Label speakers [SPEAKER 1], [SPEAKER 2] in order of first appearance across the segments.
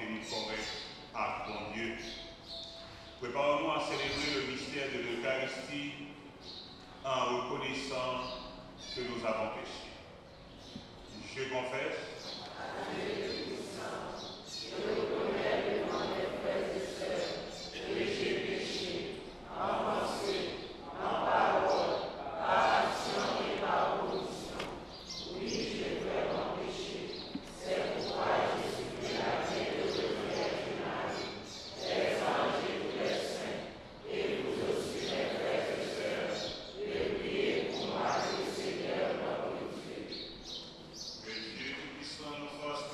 [SPEAKER 1] tenir correct à bon Dieu. Préparons-nous à célébrer le mystère de l'Eucharistie en reconnaissant que nous avons péché. Je confesse. Je reconnais devant mes frères et sœurs que j'ai péché en pensée, en parole, par action et par omission. Oui, j'ai vraiment péché. C'est pourquoi j'ai supplié la Vierge Marie, les anges et tous les saints, et vous aussi mes frères et sœurs, de prier pour moi, le Seigneur notre Dieu. Que Dieu Tout-Puissant nous fasse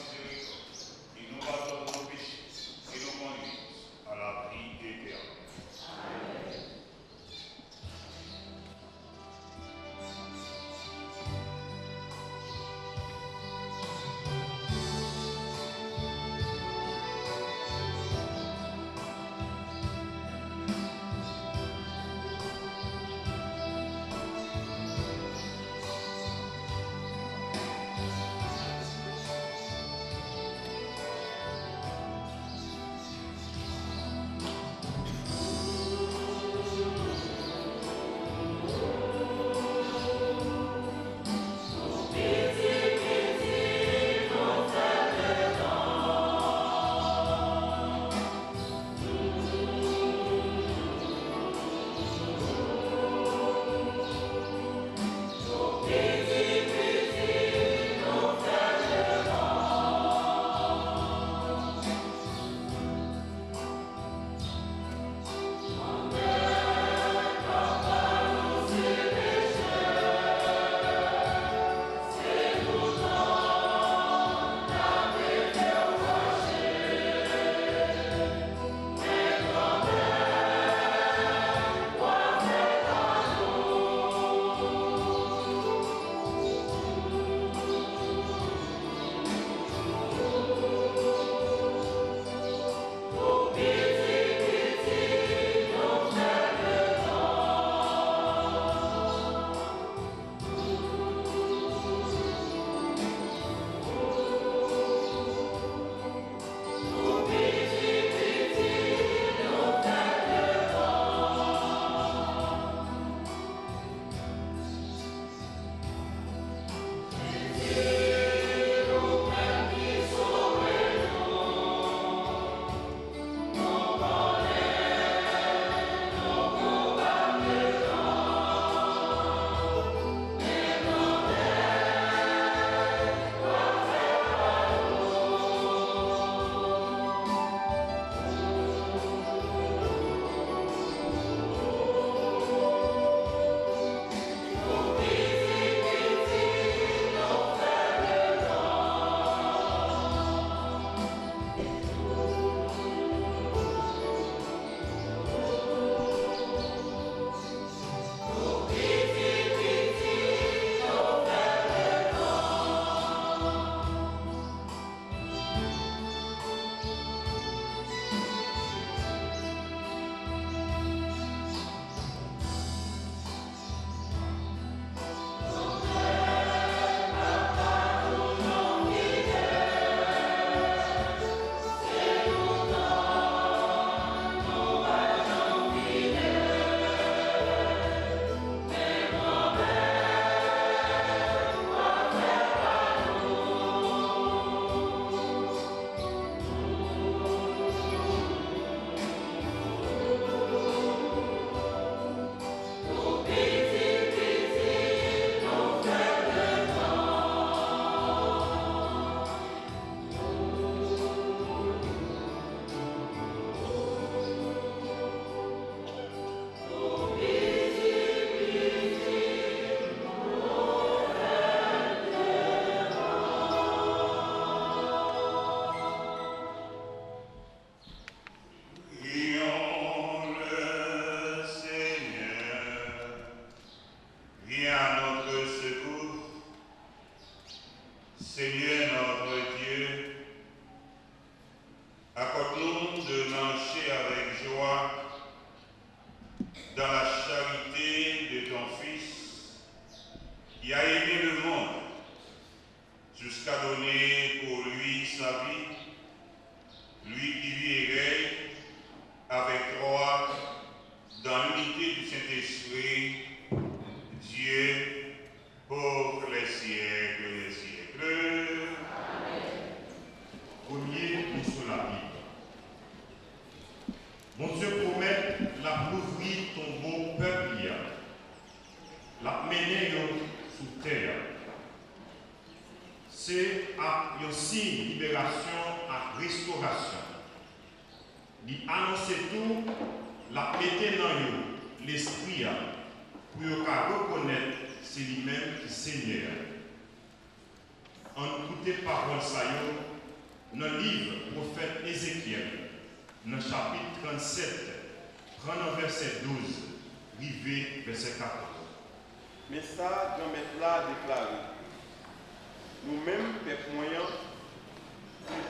[SPEAKER 2] libération à restauration. Il annonce tout la pété dans l'esprit pour reconnaître c'est lui-même qui Seigneur. En écoutant parole ça dans le livre prophète Ézéchiel, dans le chapitre 37, prenant verset 12, rivé verset 14.
[SPEAKER 3] Mais ça, grand-maître là déclaré. Nous-mêmes, peuple moyen,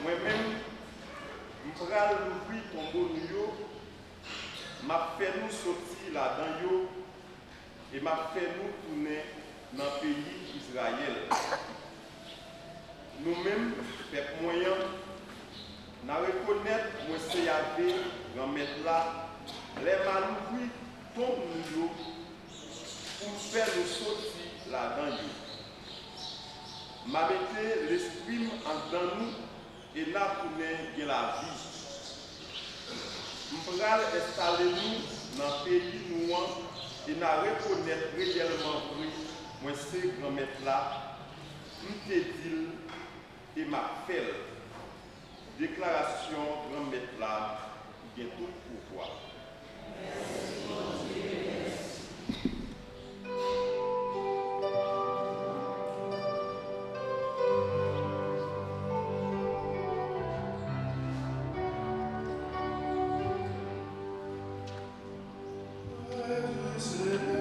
[SPEAKER 3] moi-même, je vais ouvrir tombeau nous, m'a fait nous sortir là-dedans et m'a fait nous tourner dans le pays d'Israël. Nous-mêmes, peuple moyen, nous reconnaître moi c'est Yahvé, grand-maître là, les malouvris tombent nous pour faire nous sortir là-dedans. M'a mis l'esprit en dedans nous et là pour nous la vie. Nous allons installer nous dans le pays nous et nous reconnaître réellement vrai, moi c'est grand-maître là, nous te dit et m'a fait. Déclaration grand-maître là, qui est tout pouvoir.
[SPEAKER 1] Merci, mon Dieu.
[SPEAKER 2] Merci.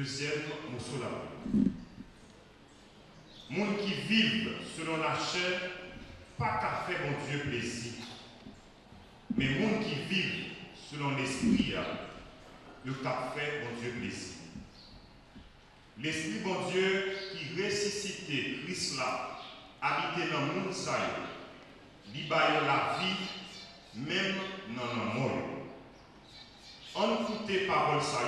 [SPEAKER 2] deuxième morceau là. Monde qui vivent selon la chair, pas qu'à faire mon Dieu plaisir. Mais monde qui vivent selon l'esprit, le qu'a fait mon Dieu plaisir. L'esprit bon Dieu qui ressuscité Christ là, habité dans le monde ça, il baille la vie, même dans la mort. On écoute parole ça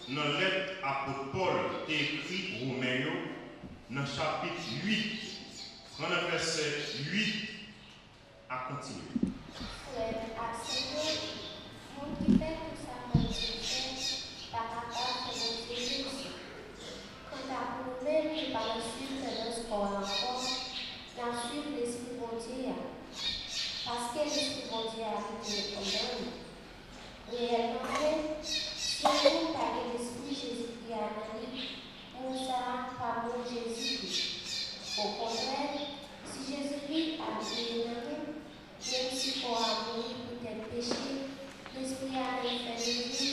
[SPEAKER 2] dans lettre apôtre Paul écrit Romains dans chapitre 8, dans le verset 8 à continuer.
[SPEAKER 1] Monde qui fait tout ça comme Dieu pas capable de montrer Jésus. Quant à vous-même qui par la suite de ce corps encore, dans suivre l'esprit bon Dieu. Parce que l'esprit bon Dieu a été comme homme. Réellement, si vous n'avez l'esprit Jésus-Christ à Marie, on ne sera pas bon Jésus-Christ. Au contraire, si Jésus-Christ a été dans nous, même si pour avoir pour tel péché, l'esprit a fait de lui,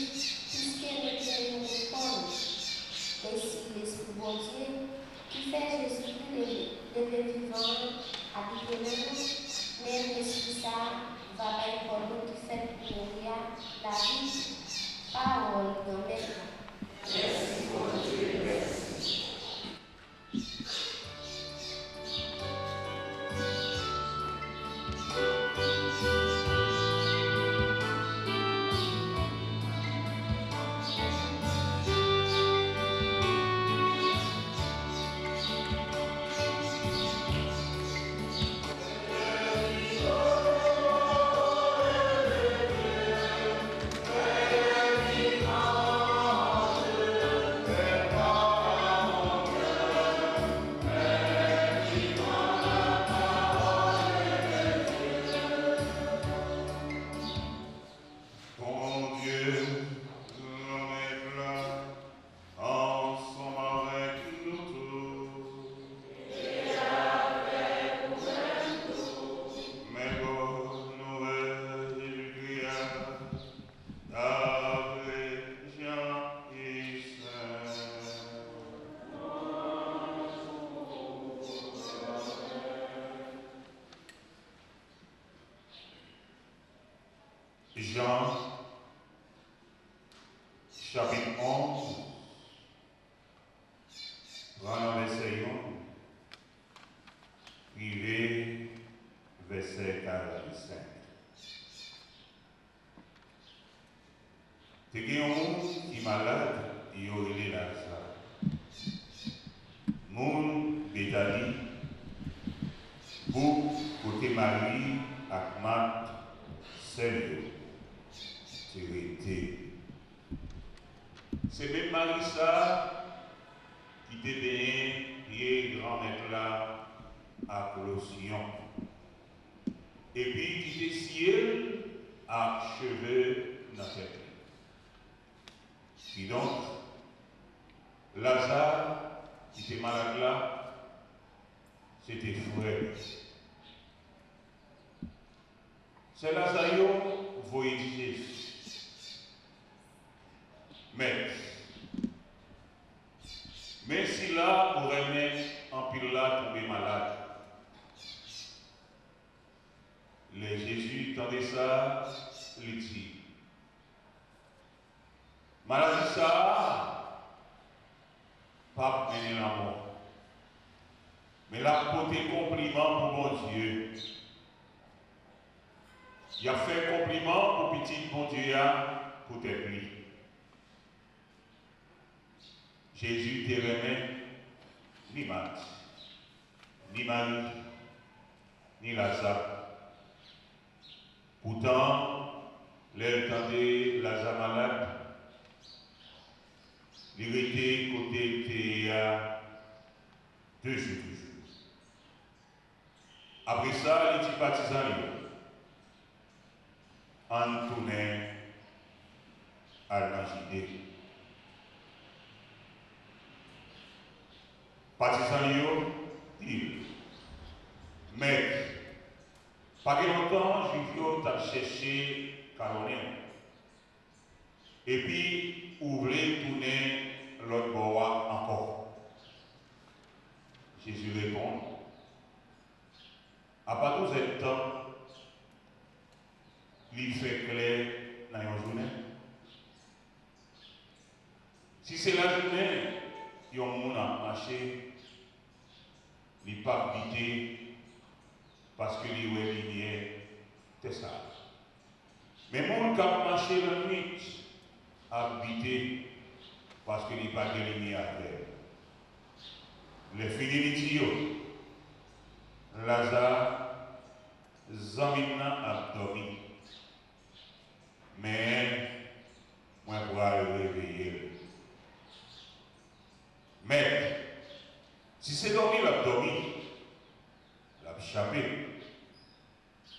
[SPEAKER 1] puisque l'Éternel nous forme. Et si l'esprit bon Dieu, qui fait Jésus-Christ le vivant, habiter dans nous, même l'esprit ça va être pour nous qui fait pour nous la vie, parole dans maintenant. Merci mon Dieu, merci.
[SPEAKER 2] Jean, chapitre 11, vraiment verset 1, privé, verset 45. C'est qu'il y a un monde qui est malade, il y a eu Lazare. Monde Béthanie, pour côté Marie, Akmat, Seigneur. C'est même Marissa qui était bien, qui est grand-mère là à Colossian. Et puis qui était ciel à cheveux dans la tête. Puis donc, Lazare qui était malade là, c'était frère. C'est Lazare qui voyait Jésus. Mais si là, on remet en pile là tomber malade. Les Jésus tendait ça, il dit. Maladie ça, pas mener la mort. Mais la porter compliment pour mon Dieu. Il a fait compliment pour petit bon Dieu pour être lui. Jésus te remet ni Marthe, ni Marie, ni Lazare. Pourtant, l'entendait Lazare malade, il était côté de 2 jours. Après ça, il dit partisan, en tournait à l'Angidé. Partisan, il mais pas longtemps, Juvio t'a cherché Caroline. Et puis, ouvrir, tourner
[SPEAKER 4] l'autre bois encore. Jésus répond, à part tout ce temps, il fait clair dans une journée. Si c'est la journée, il y a un monde à marcher, il n'est pas habité parce que il y a une lumière, c'est ça. Mais le monde qui a marché la nuit, habité parce qu'il n'y a pas de lumière à terre. Les fidélités, Lazare, Zamina a dormi. Mais, moi, je pourrais le réveiller. Mais, si c'est dormi, il a dormi, il a échappé.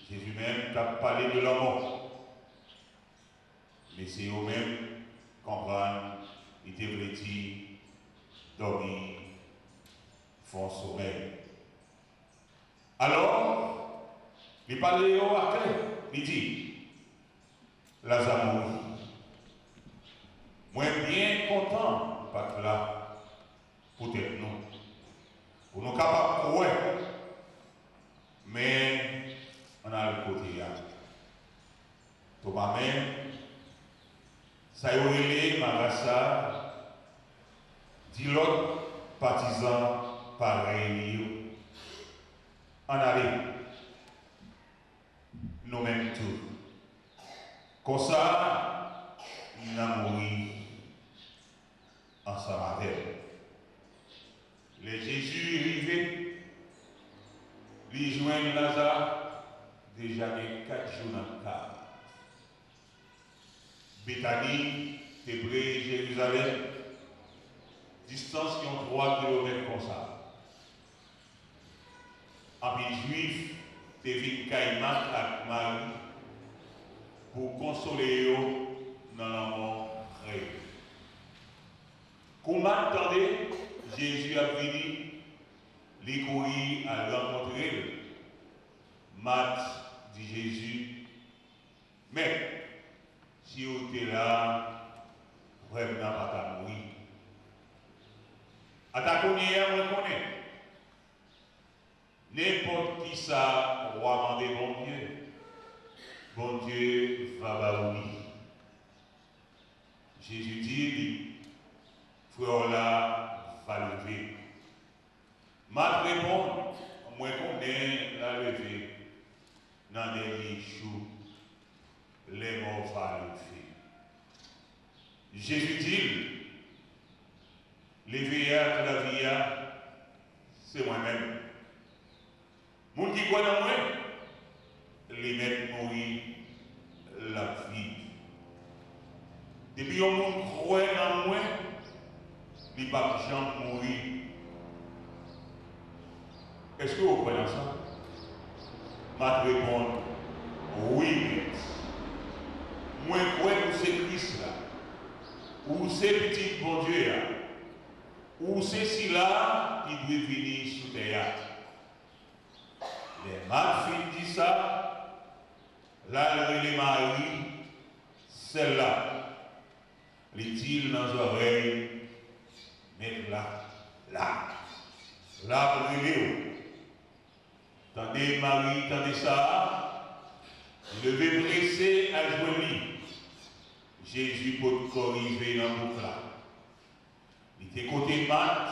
[SPEAKER 4] Jésus même t'a parlé de la mort. Mais c'est eux-mêmes qui comprennent, ils étaient petits, dormis, font sommeil. Alors, il parlait au matin, il dit, Lazare mourit. Moi, bien content, pas que là, peut-être nous, pour nous capables de croire, mais on a le côté là. Thomas même, ça y est, relé, Marassa, dit l'autre partisan pareil, en allée, nous-mêmes tous. Comme ça, nous avons mouru ensemble avec elle. Le Jésus est arrivé, il joint Lazare déjà les 4 jours dans le cas. Béthanie, Hébreu, Jérusalem, distance qui ont 3 km comme ça. En puis juif, David Caïman avec Marie pour consoler eux dans la mort rêve. Comment attendez, Jésus a venu, les courir à rencontrer Marthe dit Jésus, mais si vous êtes là, vraiment pas mourir. À ta connaître, on connaît. N'importe qui ça, roi mandé bon Dieu va baoui. Jésus dit, frère là, va lever. Ma réponse, moi qu'on est la lever, dans des lits chauds, les morts va lever. Jésus dit, les veillards de la vie, c'est moi-même. Moun qui croit dans moi, les mettre mourir la vie. Depuis que moun croit dans moi, il ne va pas jamais mourir. Est-ce que vous croyez ça? Ma réponse, oui. Moi, je crois que c'est Christ là, ou c'est petit bon Dieu là, ou c'est si là qui doit venir sous terre. Les filles disent ça, là, les maris, celle-là, les dit dans les oreilles, mettre là, pour réveiller. Tendez Marie, tendez ça, levez pressé à jouer. Jésus peut corriger dans le boucle là. Il était côté Matt,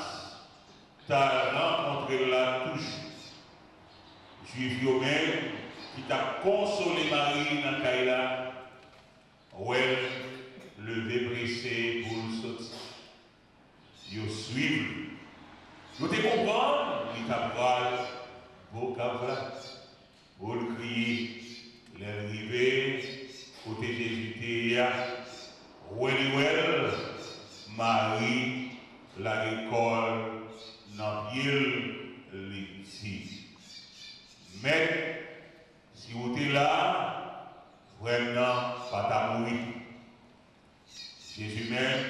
[SPEAKER 4] t'as rencontré la touche. Juif même qui t'a consolé Marie dans Kaila, ouais, levé pressé pour le sortir. Ils suivent. Nous te comprenons, il t'a pris, beau cavla, pour le crier, l'arrivée, côté Jésus, well, Marie, la récolte, dans l'ici. Mais, si vous êtes là, vraiment, pas ta mourir. Jésus même,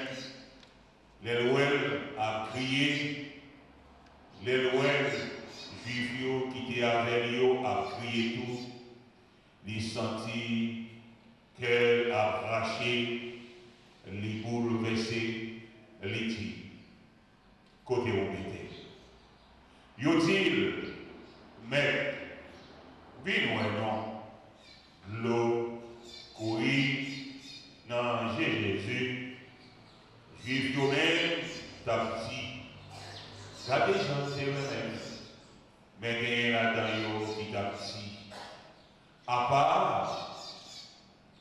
[SPEAKER 4] l'Éloël a crié, l'Éloël, juif qui était avec lui, a crié tout. Il sentit qu'elle a arraché, les bouleversé, l'éthique, côté où mettez. Yo dit, mais, vino et non, l'eau, courir, dans Jésus, juif yo-même, t'as dit, t'as déjà c'est eux-mêmes, mais il y a là-dedans qui t'a dit, à part,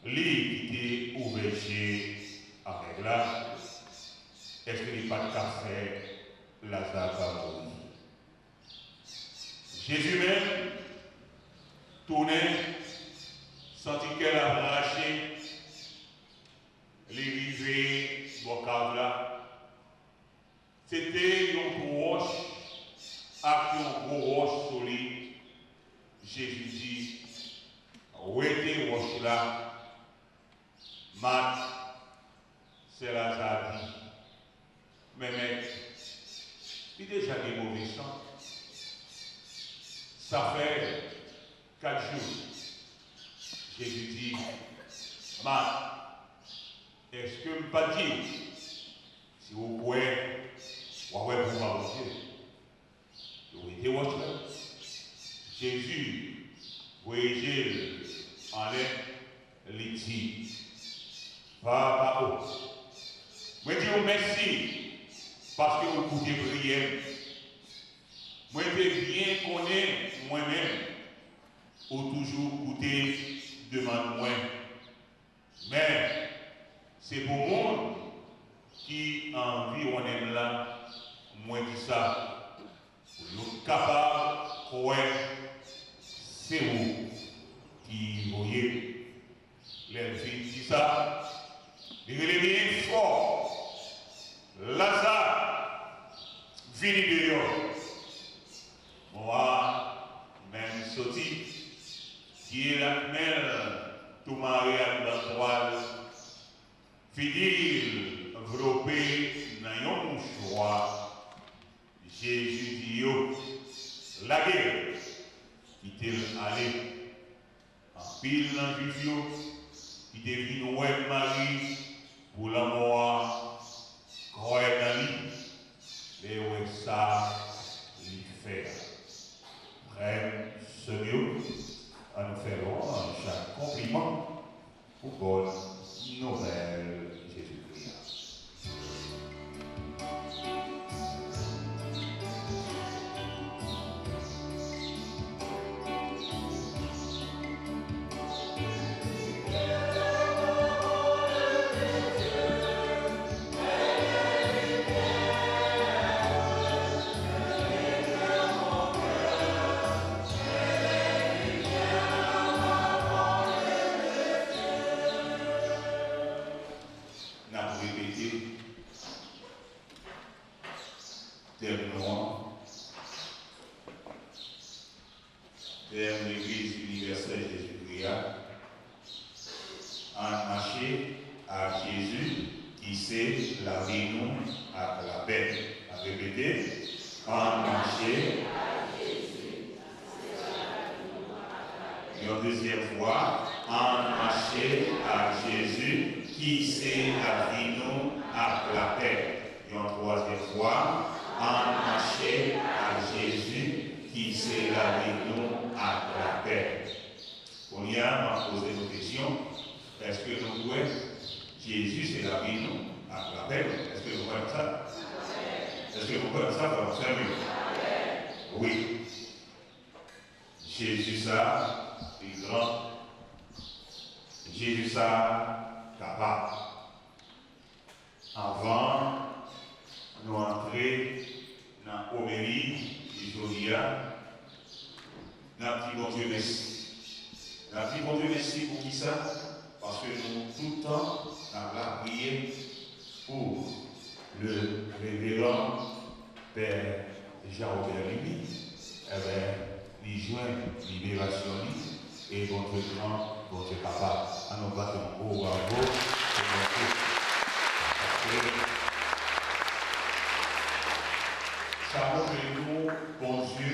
[SPEAKER 4] lui qui était ouvert avec là, est-ce qu'il n'y a pas de café, Lazare va mourir. Jésus même, tournait, sentit qu'elle a arraché, les rivets, bocaves là. C'était une gros roche, avec une gros roche solide. Jésus dit, ouétez roche là, mat, c'est Lazare dit. Mais mec, il est déjà des mauvais sang. Ça fait 4 jours. Jésus dit, est-ce que je ne peux pas dire, si vous pouvez, vous pouvez vous avancer. Vous étiez votre là. Jésus, voyagez en l'air, il dit, va haut. Moi, je dis merci. Parce que vous écoutez prière. Moi, je bien connaître moi-même, ou toujours écouter demande moi. Mais c'est pour monde qui environne là, moi dis ça. Vous êtes capable de croire, c'est vous qui voyez les filles dit ça. Il est fort. Lazare, vini dehors. Moi, même sorti, qui est la mère, tout marié à la toile, fini, enveloppé dans un mouchoir. Jésus dit, la guerre, qui t'est allé, en pile dans le juif, qui t'est venu ouais Marie, pour la mort. Croyez dans lui, et où ça lui fait. Frère, ce mieux, à nous faire chaque compliment pour bonne nouvelle Jésus-Christ. Vers l'Église universelle Jésus-Christ, en marché à Jésus qui sait la vie nous à la paix. À répéter, en marché à Jésus. Une deuxième fois, en marché à Jésus qui sait la vie nous à la paix. Une troisième fois, en marché à Jésus qui sait la vie nous à la paix. On y a posé une question. Est-ce que nous pouvons Jésus c'est la vie nous à la paix? Est-ce que vous croyez ça? Est-ce que vous croyez ça dans votre famille? Oui. Jésus ça, est grand. Jésus ça, capable. Avant nous entrer dans l'homélie du Jodia, nous avons bon Dieu merci. Nous avons dit bon Dieu merci pour qui ça? Parce que nous, tout le temps, nous avons prié pour le révérend Père Jean-Robert Libby, il joint libération et bon Dieu grand, bon Dieu capable. À nous battre un gros bravo. Ça montre que nous, bon Dieu,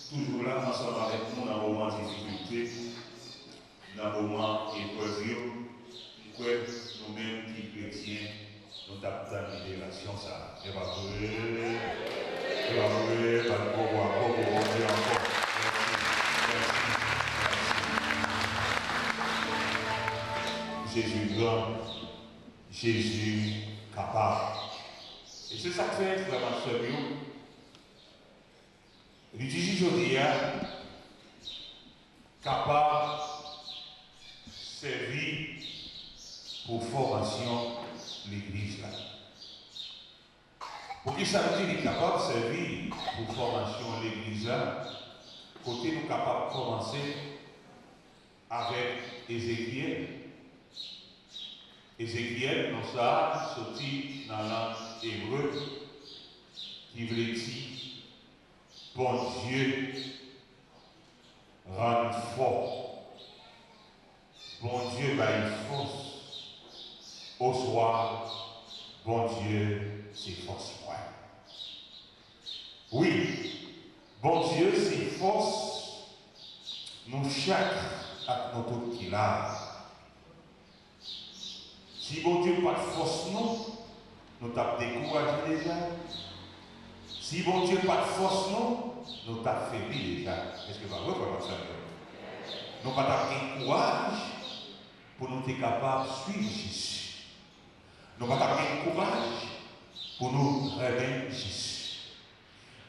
[SPEAKER 4] toujours là, ensemble avec nous dans le moment de difficulté, dans le moment épreuve, que nous-mêmes qui chrétiens, nous avons la libération. bénédiction ça. Et va jouer. Et va jouer. Pas de beaucoup, Dieu encore. Merci. Jésus grand. Jésus capable. Et c'est ça que fait, frère ma soeur, il dit aujourd'hui, capable de servir pour formation l'église là. Pour qui ça veut dire capable de servir pour formation l'église là, côté nous capable de commencer avec Ézéchiel. Ézéchiel, nous ça, sorti dans la langue hébreu, qui veut dire bon Dieu, rend fort. Bon Dieu, va une force. Au soir, bon Dieu, c'est force moi. Oui, bon Dieu, c'est force. Nous chaque avec notre qui là. Si bon Dieu pas de force nous t'avons découragé déjà. Si bon Dieu pas de force nous t'avons faibli déjà. Est-ce que vous avez vu ça? Nous pas de courage pour nous être capables de suivre Jésus. Nous pas de courage pour nous remettre Jésus.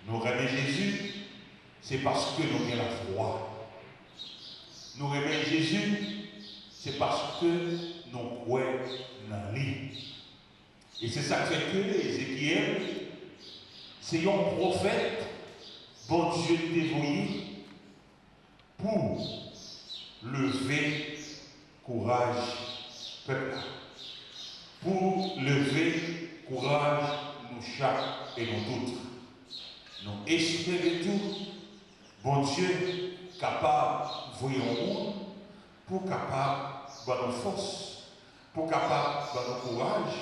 [SPEAKER 4] Nous remettre Jésus, c'est parce que nous avons la foi. Nous remettre Jésus, c'est parce que nous croyons dans lui. Et c'est ça que fait que Ézéchiel, c'est un prophète, bon Dieu dévoyé, pour lever courage peuple. Pour lever courage nous chaque et nous toutes. Nous espérons tout, bon Dieu, capable de voir un monde, pour capable de nos forces, pour capable de nos courage,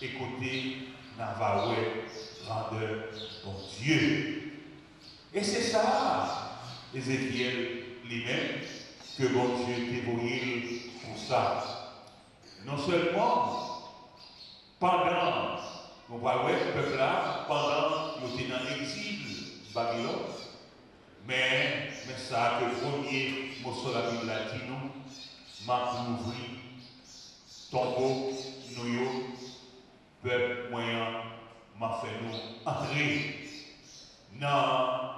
[SPEAKER 4] écouter Navaoué, grandeur, bon Dieu. Et c'est ça, Ézéchiel lui-même, que bon Dieu dévoyé pour ça. Non seulement pendant, on va voir ce peuple-là, pendant qu'il était dans l'exil Babylone, mais ça, que le premier morceau de la Bible latino m'a ouvert tombeau, nous, peuple moyen, m'a fait nous entrer dans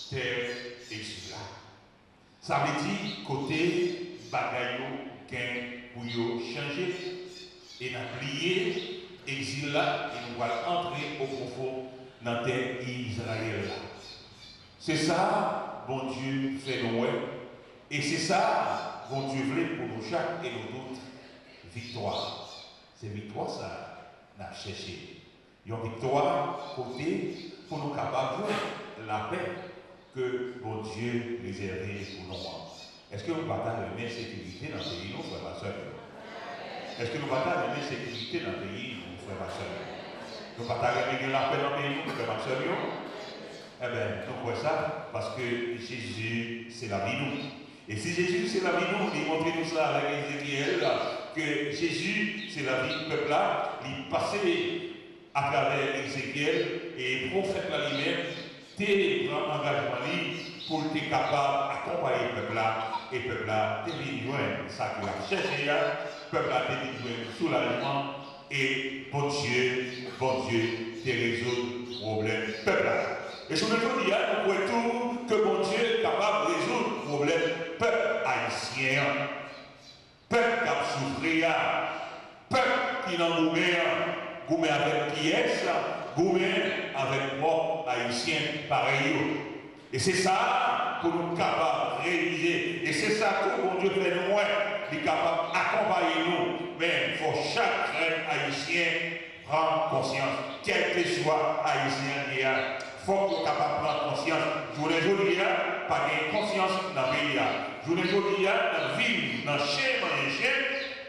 [SPEAKER 4] terre exil. Ça veut dire côté bagaille pour changer et n'oublier exil là et nous allons entrer au profond dans la terre d'Israël. C'est ça, bon Dieu fait nous, et c'est ça, bon Dieu voulait pour nous chaque et nous toutes, victoire. C'est victoire ça, nous avons cherché. Il y a une victoire côté pour nous capables de la paix que bon Dieu réservait pour nous. Est-ce que nous bataillons la sécurité dans le pays, nous, frères et sœurs? Est-ce que nous bataillons la sécurité dans le pays, nous, frères et sœurs? Nous bataillons la paix dans le pays, nous, frères et sœurs? Eh bien, nous voyons ça parce que Jésus, c'est la vie nous. Et si Jésus, c'est la vie nous, il montre nous ça avec Ézéchiel, que Jésus, c'est la vie du peuple là, il passait à travers Ézéchiel et le prophète là lui-même, tu prends engagement pour être capable d'accompagner le peuple là, et le peuple là, tu es ça qu'il a cherché, le peuple là, tu es soulagement, et bon Dieu, tu résout le problème peuple là. Et je me dis, nous voyons tout que mon Dieu est capable de résoudre le problème peuple haïtien, peuple qui a souffert, peuple qui n'a goumé avec qui est ça, goumé avec moi haïtien pareil. Et c'est ça que nous sommes capables de réaliser. Et c'est ça que mon Dieu fait de moi, il est capable d'accompagner nous. Mais il faut chaque haïtien prendre conscience, quel que soit haïtien qui a. Il faut qu'on soit capable de prendre conscience. Je vous le dis, pas de conscience dans le pays. Je vous le dis, dans vivre, dans le chien, dans les chiens.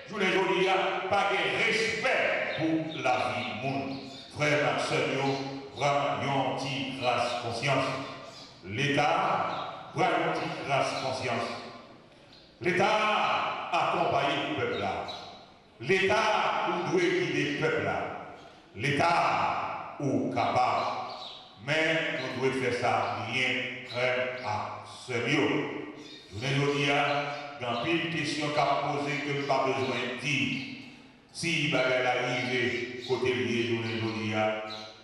[SPEAKER 4] Je vous le dis, pas de respect pour la vie du monde. Frère et sœur, vraiment, une petite grâce conscience. L'État, vraiment, une petite grâce conscience. L'État accompagne le peuple là. L'État doit guider le peuple là. L'État ou capable. Mais nous devons faire ça bien très à sérieux. Je vous dis, il y a une question qu'a posée que nous n'avons pas besoin de dire. Si il va arriver côté lié, je vous dis,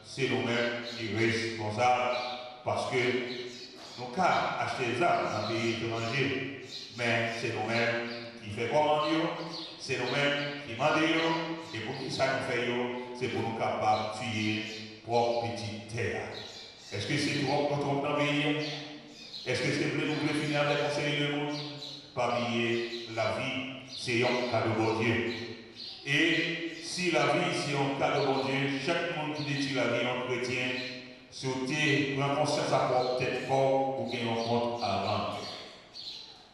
[SPEAKER 4] c'est nous-mêmes qui sommes responsables parce que nous avons acheté des armes dans le pays étranger, mais c'est nous-mêmes qui faisons commande, c'est nous-mêmes qui demandons, et pour qui ça nous fait, c'est pour nous capables de tuer propre petite terre. Est-ce que c'est trop dans le pays? Est-ce que c'est nous voulons finir avec le conseil de monde? Pas oublier la vie, c'est un cadeau de Dieu. Et si la vie c'est un cadeau de Dieu, chaque monde qui détient la vie en chrétien, sauter, prendre conscience à propre tête fort pour qu'il y ait un compte à rendre.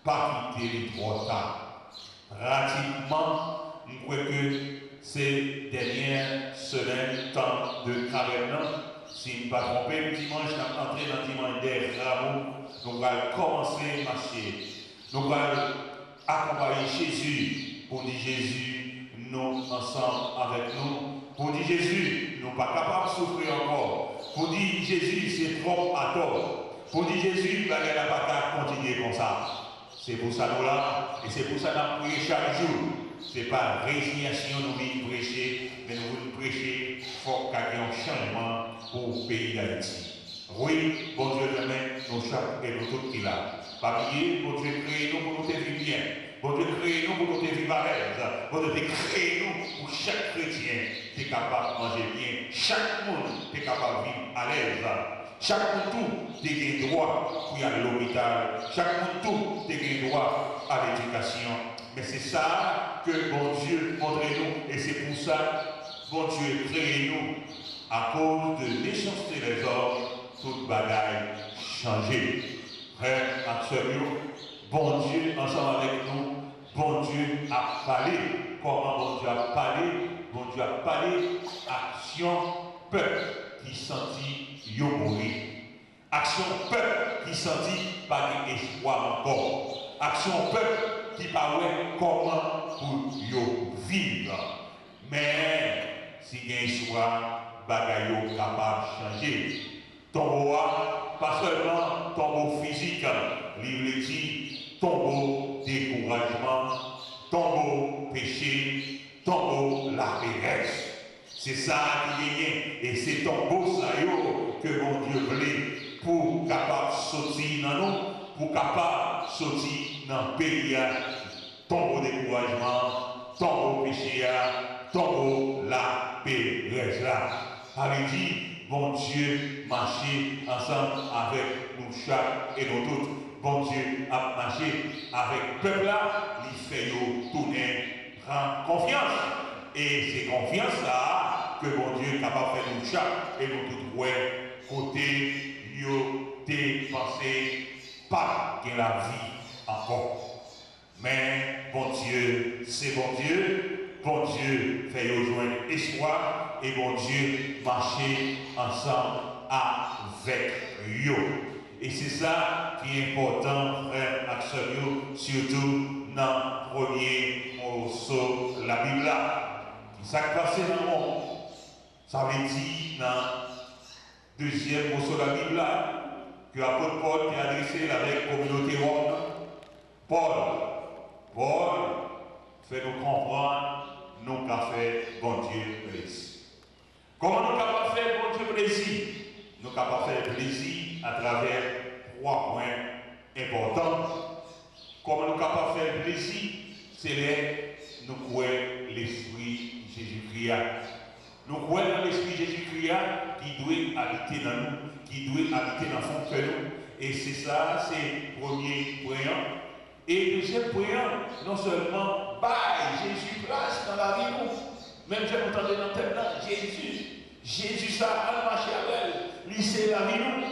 [SPEAKER 4] Pas quitter les trop tard. Pratiquement, je crois que ces dernières semaines, temps de carême, si je ne pas trompé, le dimanche, nous sommes entrés dans le dimanche des rameaux, nous allons commencer à marcher. Nous allons accompagner Jésus pour dire Jésus, nous ensemble avec nous. Pour dire Jésus, nous ne sommes pas capables de souffrir encore. Pour dire Jésus, c'est trop à tort. Pour dire Jésus, la guerre n'a pas qu'à continuer comme ça. C'est pour ça nous là, et c'est pour ça que nous prions chaque jour. Ce n'est pas résignation nous voulons prêcher, mais nous voulons prêcher pour qu'il y ait un changement pour le pays d'Haïti. Oui, bon Dieu, demain, nous chaque et nous tous qui là. Pas oublier, bon Dieu, créez nous pour nous vivre bien. Bon Dieu, créez nous pour nous vivre à l'aise. Bon Dieu, créez nous pour chaque chrétien qui est capable de manger bien. Chaque monde est capable de vivre à l'aise. Chaque monde a droit pour aller à l'hôpital. Chaque monde a droit à l'éducation. Mais c'est ça que bon Dieu montre-nous. Et c'est pour ça que bon Dieu crée-nous. À cause de l'échangeté des hommes, toute bagaille changée. Frères, absolument, bon Dieu ensemble avec nous, bon Dieu a parlé. Comment bon Dieu a parlé? Bon Dieu a parlé, action, peuple qui sentit yo mourir. Action, peuple qui sentit pas d'espoir encore. Action, peuple qui parlait comment pour yo vivre. Mais si il y a un espoir, bagaille capable de changer. Tombeau, pas seulement tombeau physique, livre dit tombeau découragement, tombeau péché, tombeau la paresse. C'est ça qui est, et c'est tombeau ça que mon Dieu voulait pour capable sortir dans nous, pour capable sortir dans le pays. Tombeau découragement, tombeau péché, tombeau la paresse là. Avait dit, bon Dieu, marcher ensemble avec nous chaque et nous toutes. Bon Dieu a marché avec le peuple là, il fait nous tourner, prendre confiance. Et c'est confiance là que bon Dieu est capable de faire nous chaque et nous toutes. Ouais, côté, yo, dépensé, pas de la vie encore. Mais bon Dieu, c'est bon Dieu. Bon Dieu fait rejoindre espoir et bon Dieu marcher ensemble avec eux. Et c'est ça qui est important, frère Axel, surtout dans le premier morceau de la Bible. Qui s'est passé dans le monde. Ça veut dire dans le deuxième morceau de la Bible que l'apôtre Paul est adressé avec la communauté romaine. Paul fait nous comprendre nous avons fait bon Dieu plaisir. Comment nous avons fait bon Dieu plaisir? Nous avons fait plaisir à travers 3 points importants. Comment nous avons fait plaisir? C'est nous croyons l'Esprit Jésus-Christ. Nous croyons dans l'Esprit Jésus-Christ qui doit habiter dans nous, qui doit habiter dans son cœur. Et c'est ça, c'est le premier point. Et le deuxième point, non seulement Jésus place dans la vie, même j'ai entendu dans le thème là, Jésus ça a marché avec elle, lui c'est la vie nous.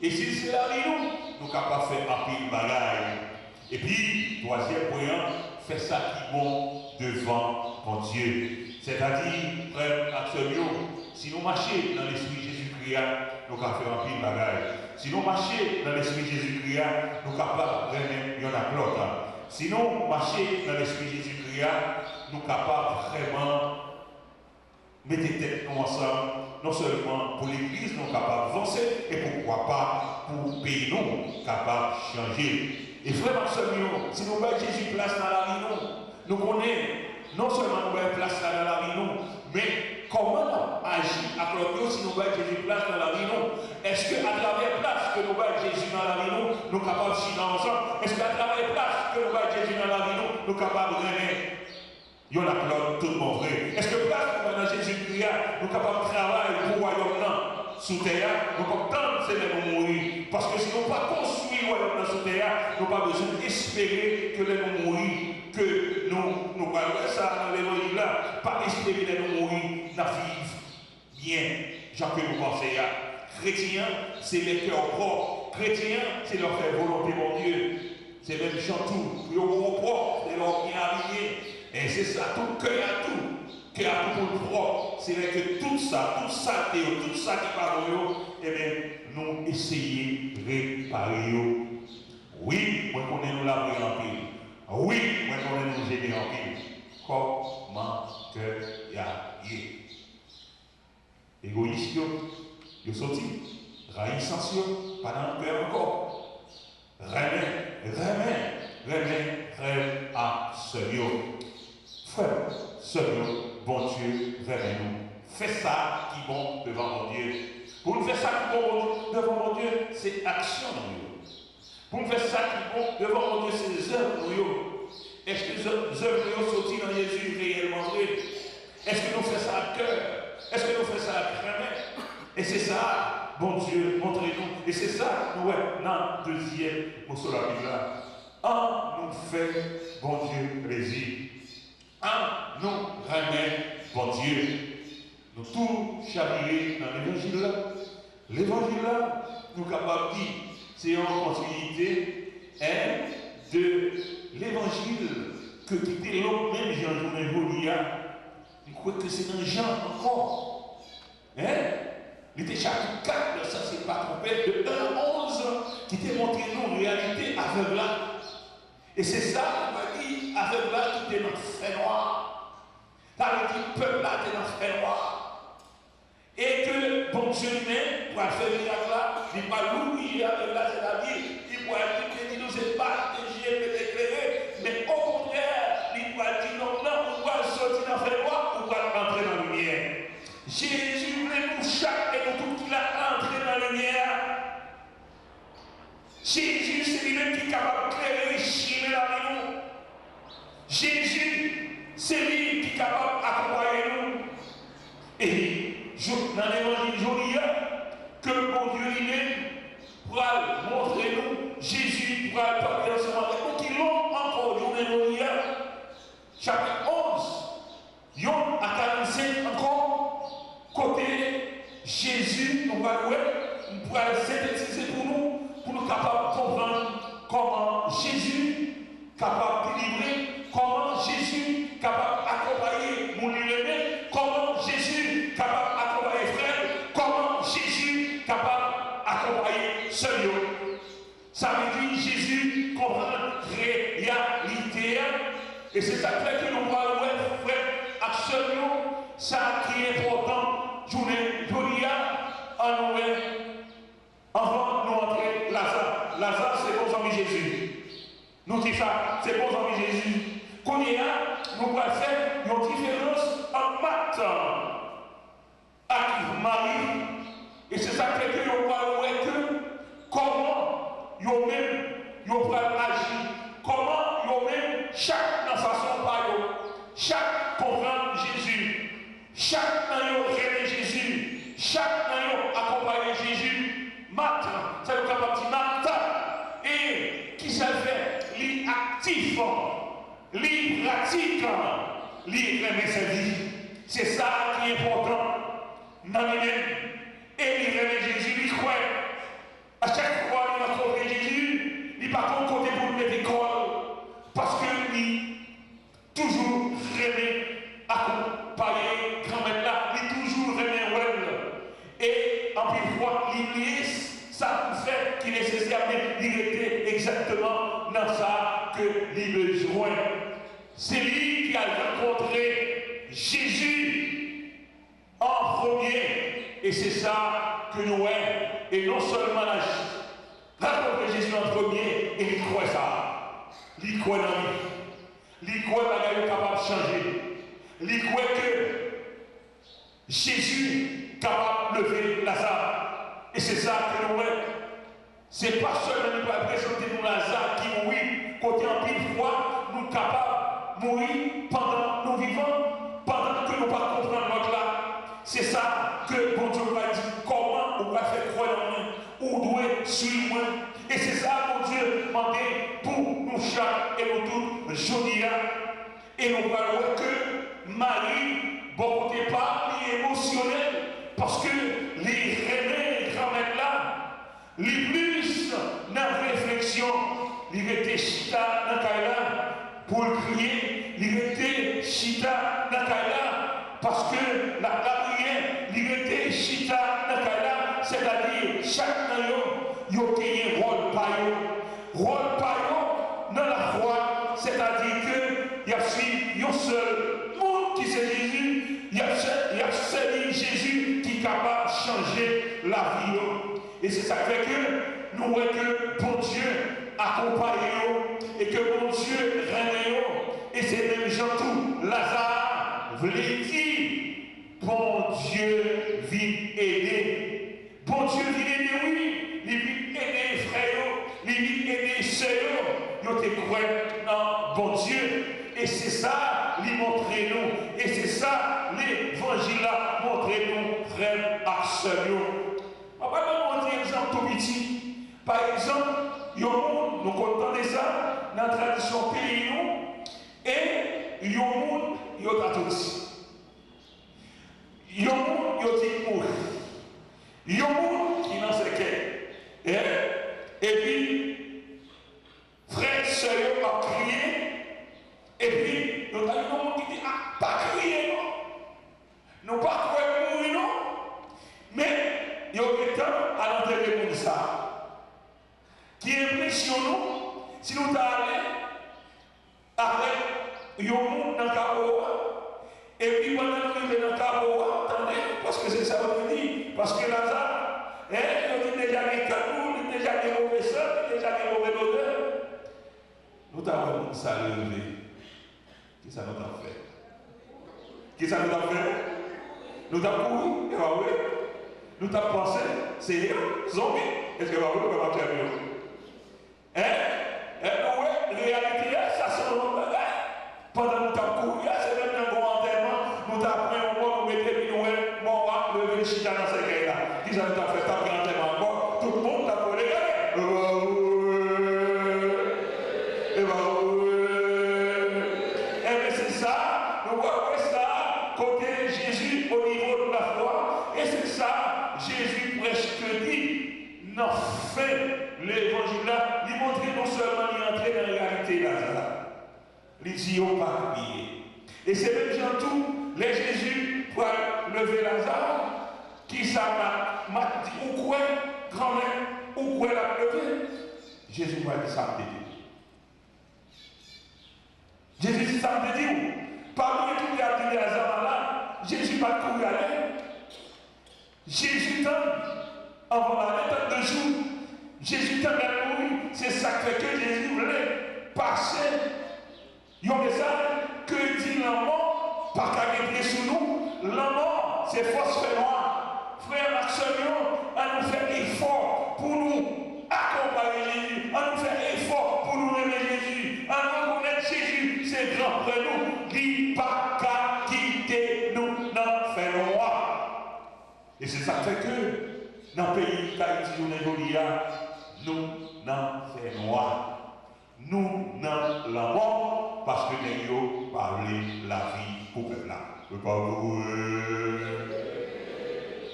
[SPEAKER 4] Et si c'est la vie nous, nous sommes capables de faire un pile bagaille. Et puis, troisième point, faire ça qui est bon devant mon Dieu. C'est-à-dire, frère Axelio, si nous marchons dans l'Esprit Jésus-Christ, nous sommes capables de faire un pile bagaille. Si nous marchons dans l'Esprit Jésus-Christ, nous sommes capables de faire un autre l'autre. Si nous marchons dans l'Esprit Jésus-Christ, nous sommes capables vraiment mettez tête nous ensemble, non seulement pour l'Église, nous capables d'avancer, et pourquoi pas pour le pays, nous capables de changer. Et frère, si nous mettons Jésus place dans la vie, nous connaissons, non seulement nous mettons place dans la vie, mais comment agir à côté si nous mettons Jésus place dans la vie, est-ce qu'à travers place que nous mettons Jésus dans la vie, nous sommes capables de chiner ensemble? Est-ce qu'à travers place que nous mettons Jésus dans la vie, nous sommes capables de rêver? Il y a tout le monde vrai. Est-ce que place que dans Jésus-Christ, nous sommes capables de travailler pour le royaume sous terre, nous sommes capables de mourir. Parce que si nous ne pas construire le royaume sous terre, nous n'avons pas besoin d'espérer que nous mourir, que nous parlons ça dans l'évangile là, pas espérer que nous mourir, nous vivons bien. Jean que nous pensons. Chrétien, c'est les cœurs propres. Chrétien, c'est leur faire volonté, mon Dieu. C'est même chantou, le propre, c'est leur bien habillé. Et c'est ça, tout cœur à tout. Cœur à tout pour le propre. C'est vrai que tout ça qui parle, eh bien, nous essayons de réparer. Oui, moi, on est nous la en pile. Oui, moi, on est nous gêner en pile. Comment que y a égoïste, yo sorti, raïssance, pas dans le cœur encore. Rêve à Seigneur. Frère, Seigneur, bon Dieu, réveille-nous. Fais ça qui est bon devant mon Dieu. Pour nous faire ça qui est bon devant mon Dieu, c'est action dans nous. Pour nous faire ça qui est bon devant mon Dieu, c'est les œuvres dans nous. Est-ce que les œuvres nous sorties dans Jésus réellement vrai? Est-ce que nous faisons ça à cœur? Est-ce que nous faisons ça à crainte? Et c'est ça, bon Dieu, montrez-nous. Et c'est ça, nous, dans le deuxième morceau de la Bible. Nous fait, bon Dieu, plaisir. Nous remet, bon Dieu. Nous tout chavirés dans l'évangile. L'évangile, nous sommes capables de dire, c'est en continuité de l'évangile que quitter l'autre même Jean-Journée. Je crois que c'est dans Jean encore. Il était chapitre 4, ça c'est pas trompé, de 1 à 11, qui t'a montré nous une réalité aveugle. Et c'est ça qu'on m'a dit, aveugle qui était dans le fer noir. Ça veut dire peuple là était dans le fer noir. Et que bon Dieu lui-même, pour faire miracle là, il n'est pas l'oublier avec là, c'est la vie. Il pourrait dire que nous c'est pas que j'ai été éclairé, mais au contraire, il pourrait dire non, on va sortir dans le fer noir, on va entrer dans la lumière. Jésus voulait nous chaque et nous tout qu'il a entré dans la lumière. Jésus, c'est lui-même qui est capable de créer et chiner la vie. Jésus, c'est lui qui est capable d'accompagner nous. Et dans l'évangile joli, que mon Dieu lui-même pourra montrer nous, Jésus pourra parler ensemble avec nous, qui l'ont encore journée chapitre 11, Yon à 45 encore, côté Jésus, nous va on pourra synthétiser pour nous capables de comprendre comment Jésus capable de délivrer, comment Jésus capable d'accompagner mon aimé, comment Jésus capable d'accompagner frère, comment Jésus capable d'accompagner seul. Ça veut dire Jésus comprend la réalité. Et c'est ça que nous voyons, frère, absolument, ça qui est important, journée, en nous, avant nous entrer Lazare. Lazare, c'est bon ami Jésus. Nous disons ça, c'est bon ami Jésus. Qu'on y a, nous pouvons faire une différence en Marthe avec Marie. Et c'est ça que nous voyons que comment nous même nous pouvons agir, comment nous même chaque dans façon par chaque comprend Jésus, chaque dans nous aimer Jésus, chaque dans nous accompagner Jésus. Marthe, c'est le capable de Marthe, et qui s'est fait, lui actif, lui pratique, lui remet sa vie. C'est ça qui est important dans lui-même. Et il remet Jésus, lui croit. À chaque fois qu'il a trouvé Jésus, il part contre côté pour mettre l'école. Parce que lui, toujours remet accompagner grand-mère là, il toujours remet well. Et en plus fois, l'Église, ça fait qu'il est nécessaire, mais il était exactement dans ça que il besoin. C'est lui qui a rencontré Jésus. en premier. Et c'est ça que nous aimons. Et non seulement rencontrer Jésus en premier, et il croit ça. Il croit dans lui. Il croit que est capable de changer. Il croit que Jésus est capable de lever Lazare. Et c'est ça que nous aimons. C'est pas seulement nous présenter nous Lazare qui mourit, côté en pile fois, nous capables de mourir pendant nous vivants, pendant que nous ne pas comprendre notre là. C'est ça que bon Dieu va dire, comment on va faire croire en nous, où doit suivre moi. Et c'est ça que bon Dieu demande pour nous chaque et nous tous, jodia. Et nous voyons que Marie, bon côté pas émotionnel, parce que les reines grand-mères là, les plus dans la réflexion, il était chita dans Kaila pour crier, il était chita dans Kaila parce que la prière, il était chita dans Kaila, c'est-à-dire chaque nayon, il y a un rôle paillot. Rôle paillot dans la foi, c'est-à-dire que il y a un seul monde qui c'est Jésus, il y a seul Jésus qui est capable de changer la vie. Et c'est ça qui fait que nous voyons que bon Dieu accompagne et que bon Dieu règne. Et c'est même gens tout. Lazare voulait dire bon Dieu vit aider. Bon Dieu vit aider, oui. Il vit aider frères, il vit aider sœurs. Nous te croyons dans bon Dieu. Et c'est ça, lui montrer nous. Et c'est ça, l'évangile a montré nous, frères et sœurs. On va vous montrer un exemple tout petit. Par exemple, nous comptons ça dans la tradition pays, et il y a un monde, il y a un aussi. Il y a un monde, il y a un mourir. Il y a un monde qui n'en sait qu'un. Et puis, frère, sœur, a crié. Et puis, nous avons un monde qui dit, ah, pas crier, non. Nous pas croire mourir, non. Mais, il y a un temps à l'enterrer de ça. Qui impressionne nous, si nous allons avec un monde dans le Caboa, et puis pendant que nous sommes dans le Caboa, attendez, parce que c'est ça qu'on dit, parce que Lazare, il a déjà des cadeaux, il a déjà des mauvais sons, il a déjà des mauvais odeurs. Nous avons ça levé. Qu'est-ce que ça nous a fait? Qu'est-ce que ça nous a fait? Nous avons couru, nous avons pensé, c'est eux, zombies. Est-ce que vous avez marcher avec eux? Oui, réalité, ça c'est un bagage. Pendant que nous avons couru, c'est même un gros enterrement. Nous avons pris un mot, nous mettons les nouvelles, bon, on va lever le chita dans ces cas-là. Qui ça nous a fait taper l'enterrement encore? Tout le monde a pour les gars. Mais c'est ça, nous voyons ça, côté Jésus au niveau de la foi. Et c'est ça, Jésus presque dit, non, fait l'évangile là, il montre non seulement il entrer dans la réalité Lazare, il dit, on va oublier. Et c'est même gens tout, les Jésus pour lever Lazare, qui ça m'a dit, ou quoi, grand-mère, ou quoi la lever. Jésus m'a dit ça me dit. Jésus dit ça me dit, parmi tous les appelés Lazare là, Jésus va courir à l'air. Jésus tend, avant la de jour, Jésus tend à mourir. C'est ça qui fait que Jésus voulait passer. Il y a des âmes que dit l'amour, pas qu'à gagner sous nous. L'amour, c'est force fait noir. Frère Maximion, à nous faire effort pour nous accompagner Jésus, à nous faire effort pour nous aimer Jésus, à nous reconnaître Jésus, c'est grand frère nous, qui pas qu'à quitter nous dans fait noir. Et c'est ça qui fait que dans le pays d'Haïti, nous n'en fait noir. Nous n'en l'amour parce que nous avons parlé la vie pour le peuple là.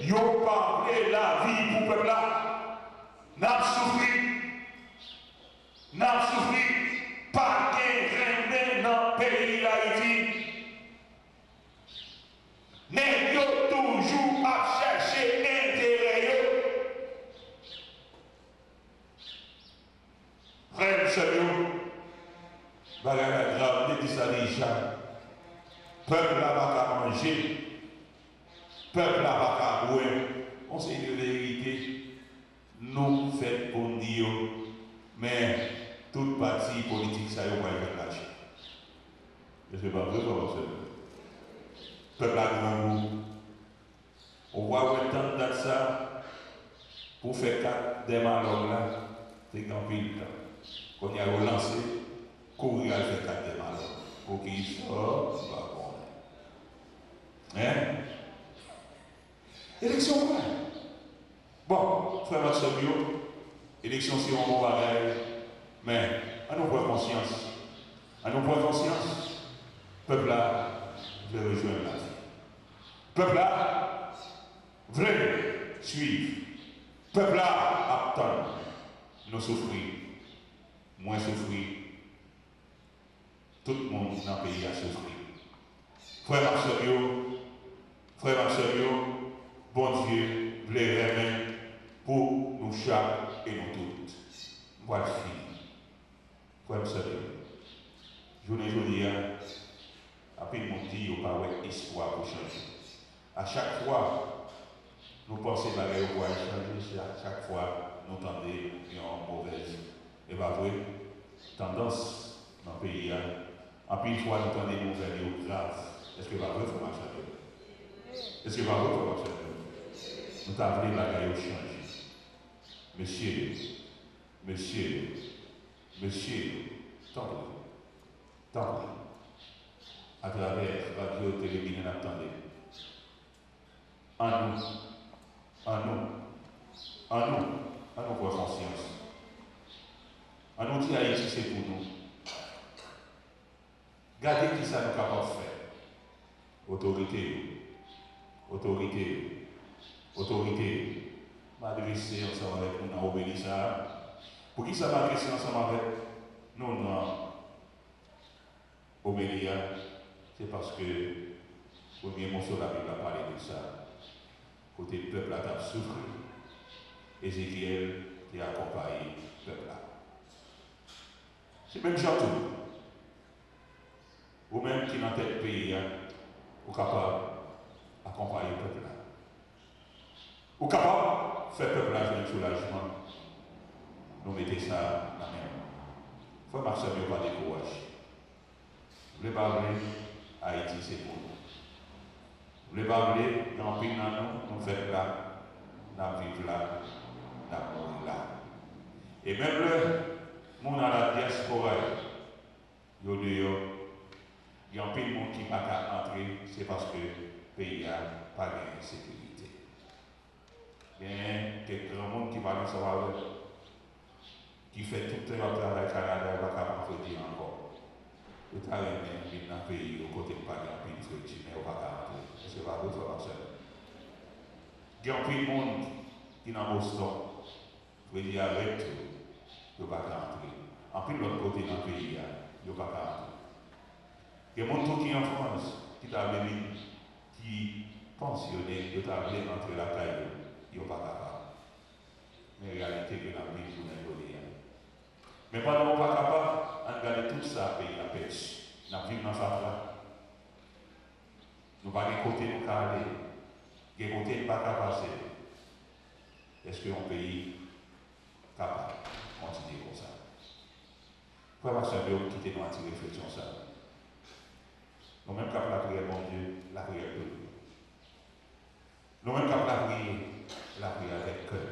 [SPEAKER 4] Nous avons parlé la vie pour le peuple là. Nous avons souffert. Nous avons souffert. Pas de dans le pays d'Haïti. Mais nous avons toujours à chercher intérêt. Frère, Seigneur, grave, dit ça déjà. Peuple là va manger. Peuple n'a pas qu'à ouais, on sait de vérité, nous faisons pour dire, mais toute partie politique, ça y est, on va y faire lâcher. Je ne sais pas vrai, comment c'est. Peuple a grand goût. On voit autant de ça pour faire quatre des malheurs là, c'est grand pile. Quand il a relancé, courir à faire quatre des malheurs. Pour qu'il sorte, c'est pas bon. Hein? Élection, quoi? Bon, frère Maxime, élection, c'est un bon bagage, mais à nous prendre conscience. À nous prendre conscience. Peuple là, veut rejoindre la vie. Peuple là, veut suivre. Peuple là, attend. Nous souffrir. Moins souffrir. Tout le monde dans le pays a souffert. Frère Maxime, bon Dieu, les remet pour nous chaque et nous toutes. Voilà fini. Frère Maxime, journée aujourd'hui, après mon dit, il n'y a pas d'espoir pour changer. À chaque fois, nous pensons que les choses vont changer, à chaque fois, nous tendons une mauvaise. Et pas vrai, tendance dans le pays. Après une fois, nous tendons des nouvelles graves. Est-ce que pas vrai, faut marcher? Est-ce que pas vrai, faut marcher? Nous t'avons la gaille changer. Monsieur, tendez. À travers radio, télévision, attendez. En nous, pour conscience. En nous dire Haïti, c'est pour nous. Gardez qui ça nous capable de faire. Autorité. M'adresser ensemble avec nous dans l'obéissance. Pour qui ça m'adresser ensemble avec nous dans l'obéissance? C'est parce que le premier morceau de la Bible a parlé de ça. Côté peuple a souffert. Ézéchiel qui a accompagné le peuple là. C'est même Jean tout. Vous-même qui dans tel pays, vous êtes capable d'accompagner le peuple là. Vous êtes capable de faire le peuple là un soulagement. Nous mettez ça dans la main. Il faut marcher mieux par des courage. Vous voulez parler, Haïti c'est pour nous. Vous voulez parler, dans le pays nous faisons là, nous vivons là, nous mourons là. Et même le monde dans la diaspora, il y a un peu de monde qui n'a pas entrer, c'est parce que le pays n'a pas de sécurité. Il y a quelques monde qui parlent de ça, qui fait tout le travail au Canada, il ne va pas entrer encore. Le travail même dans le pays, au côté de pas de pays, mais il ne va pas entrer. C'est pas votre marché. Il y a un peu de monde qui est dans Boston, vous dire arrête, il ne va pas entrer. En plus, de l'autre côté dans le pays, il ne va pas entrer. Il y a des gens qui en France, qui pensionnés, qui ont entrer la caille, ils ne sont pas capables. Mais en réalité, il y a un pays qui est mais pendant qu'on n'est pas capable, on regarde tout ça, pays à pêche. Nous vivons dans ça là. Nous ne pouvons pas côté nous aller. Des côtés nous ne pouvons pas passer. Est-ce qu'un pays capable de continuer comme ça? Pourquoi pas savoir quitter nous à tirer réflexion ça? Nous-mêmes capables de prier, mon Dieu, la prière de Dieu. Nous-mêmes capables de prier, la prière avec cœur.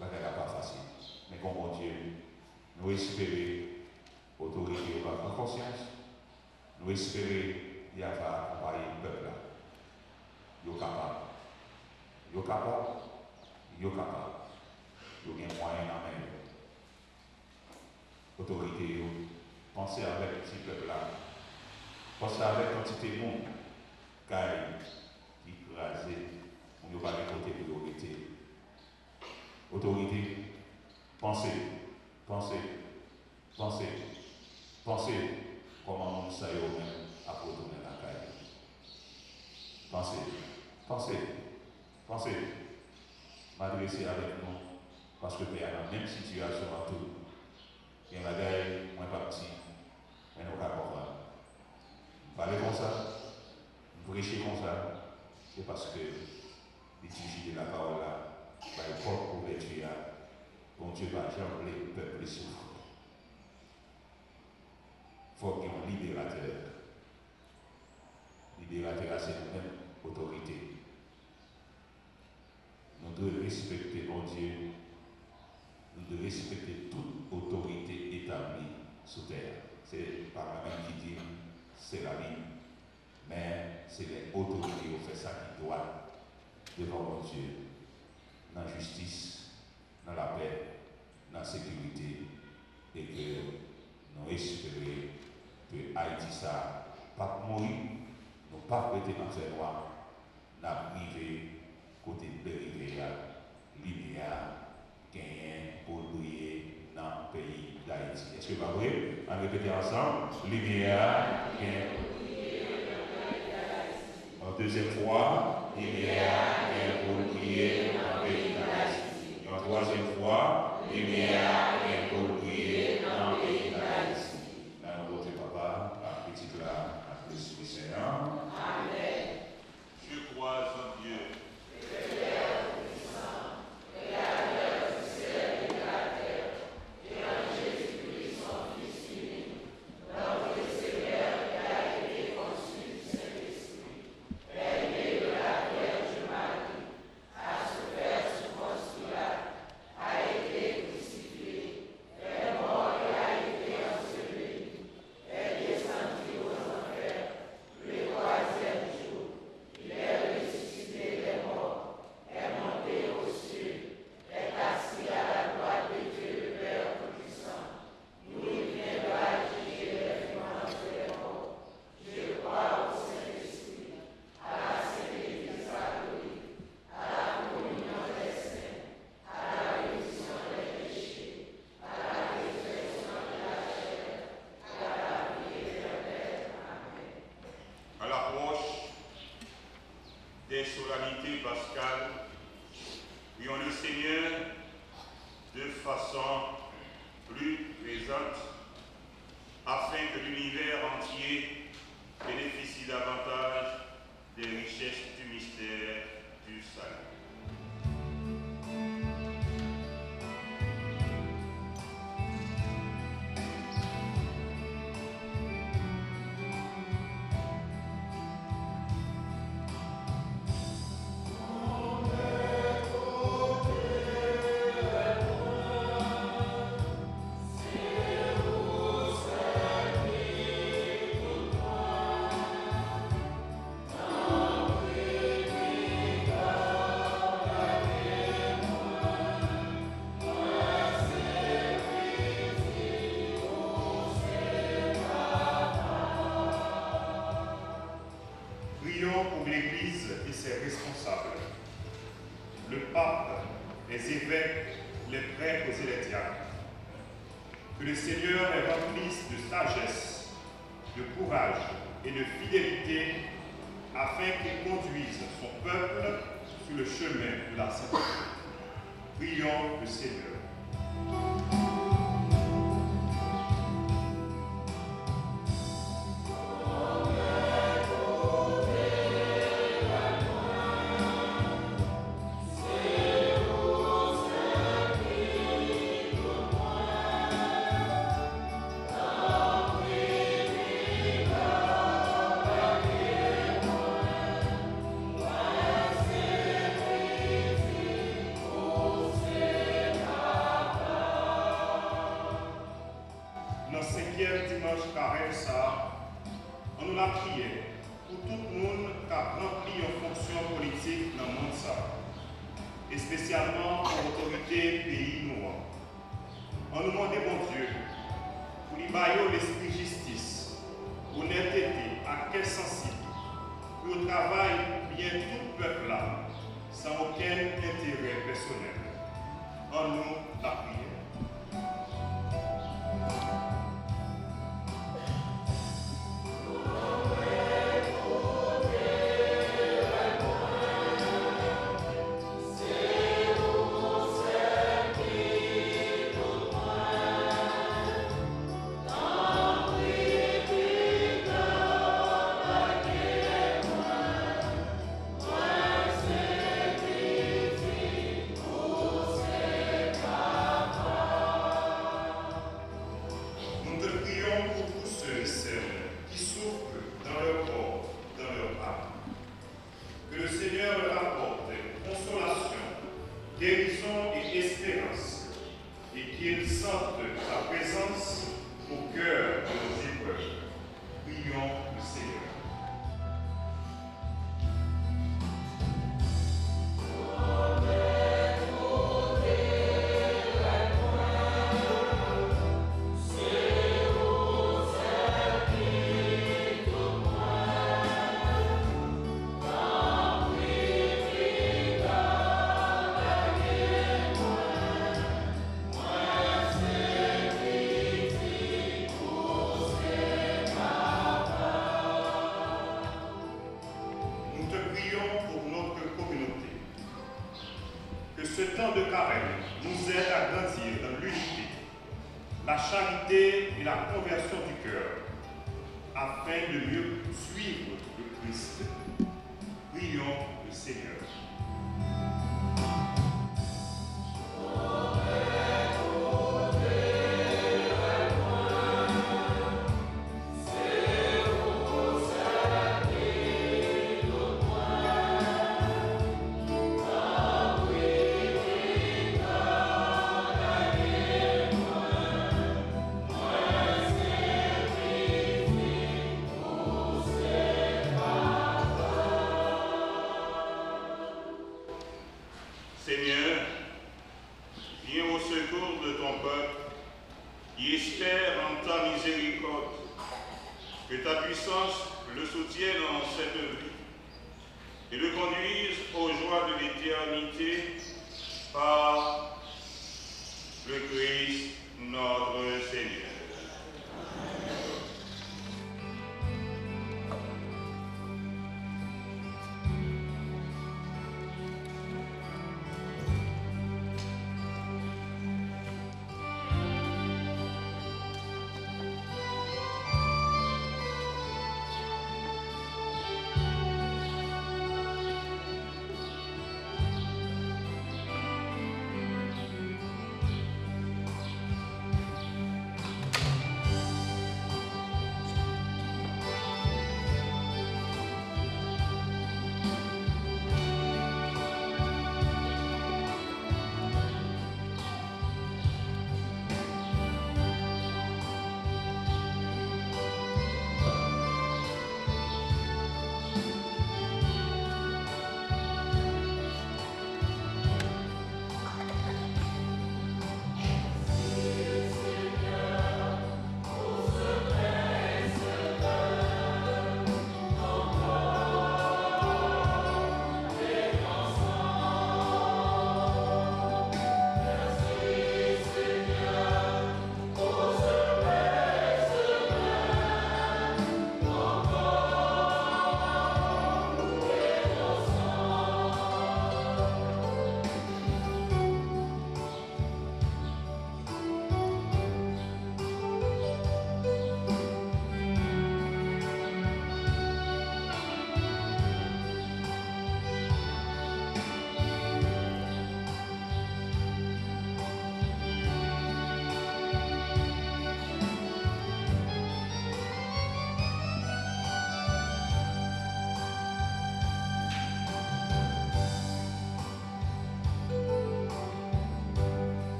[SPEAKER 4] Ce n'est pas facile. Mais comme mon Dieu, nous espérons autorité au pas conscience. Nous espérons qu'il y a accompagner le peuple là. Il est capable. Il y a moyen dans la main. Autorité, pensez avec ce peuple là. Pensez avec quantité de monde qui écrasé. On ne va pas côté priorité. Autorité, pensez comment nous savons même à retourner la caille. Pensez, m'adresser avec nous, parce que nous avons la même situation à tout. Il y a des bagailles moins partis, mais nous ne pouvons pas comprendre. Parlez comme ça, nous prêcher comme ça, c'est parce que l'utilité de la parole là, par le propre couverture, bon Dieu va jamais le peuple souffre. Il faut qu'il y ait un libérateur. Libérateur, c'est nous-mêmes, autorité. Nous devons respecter mon Dieu. Nous devons respecter toute autorité établie sur terre. C'est pas la même qui dit, c'est la vie. Mais c'est les autorités qui font ça qui doivent devant mon Dieu. Dans la justice, dans la paix, dans la sécurité. Et que nous espérons que Haïti, ça, pas mourir, nous pas prêter dans ces lois, nous arriver côté de rivière, linéaire, gagner pour louer dans le pays d'Haïti. Est-ce que vous voyez? On répète ensemble. Linéaire, gagner pour louer dans le pays d'Haïti. En deuxième fois, linéaire, gagner pour louer dans le pays d'Haïti. En troisième fois, linéaire, gagner pour louer dans le pays d'Haïti. Dans le côté papa, à petit là, à l'Esprit Saint.
[SPEAKER 1] Amen.
[SPEAKER 4] Je crois en Dieu.
[SPEAKER 2] Des solennités pascales, prions le Seigneur de façon plus présente, afin que l'univers entier bénéficie davantage des richesses du mystère du salut. Prions pour l'Église et ses responsables, le pape, les évêques, les prêtres et les diacres. Que le Seigneur les remplisse de sagesse, de courage et de fidélité, afin qu'il conduise son peuple sur le chemin de la sainteté. Prions le Seigneur. Dans le 5e dimanche carême, on nous l'a prié pour tout le monde qui a rempli une fonction politique dans le monde, et spécialement pour l'autorité pays noir. On nous demande, bon Dieu, pour lui bailler l'esprit justice, honnêteté, à quel sensible, pour le travail bien tout le peuple là, sans aucun intérêt personnel. En nous la prière. et la conversion du cœur, afin de mieux suivre le Christ. Prions le Seigneur. Seigneur, viens au secours de ton peuple qui espère en ta miséricorde. Que ta puissance le soutienne en cette vie et le conduise aux joies de l'éternité par le Christ notre Seigneur.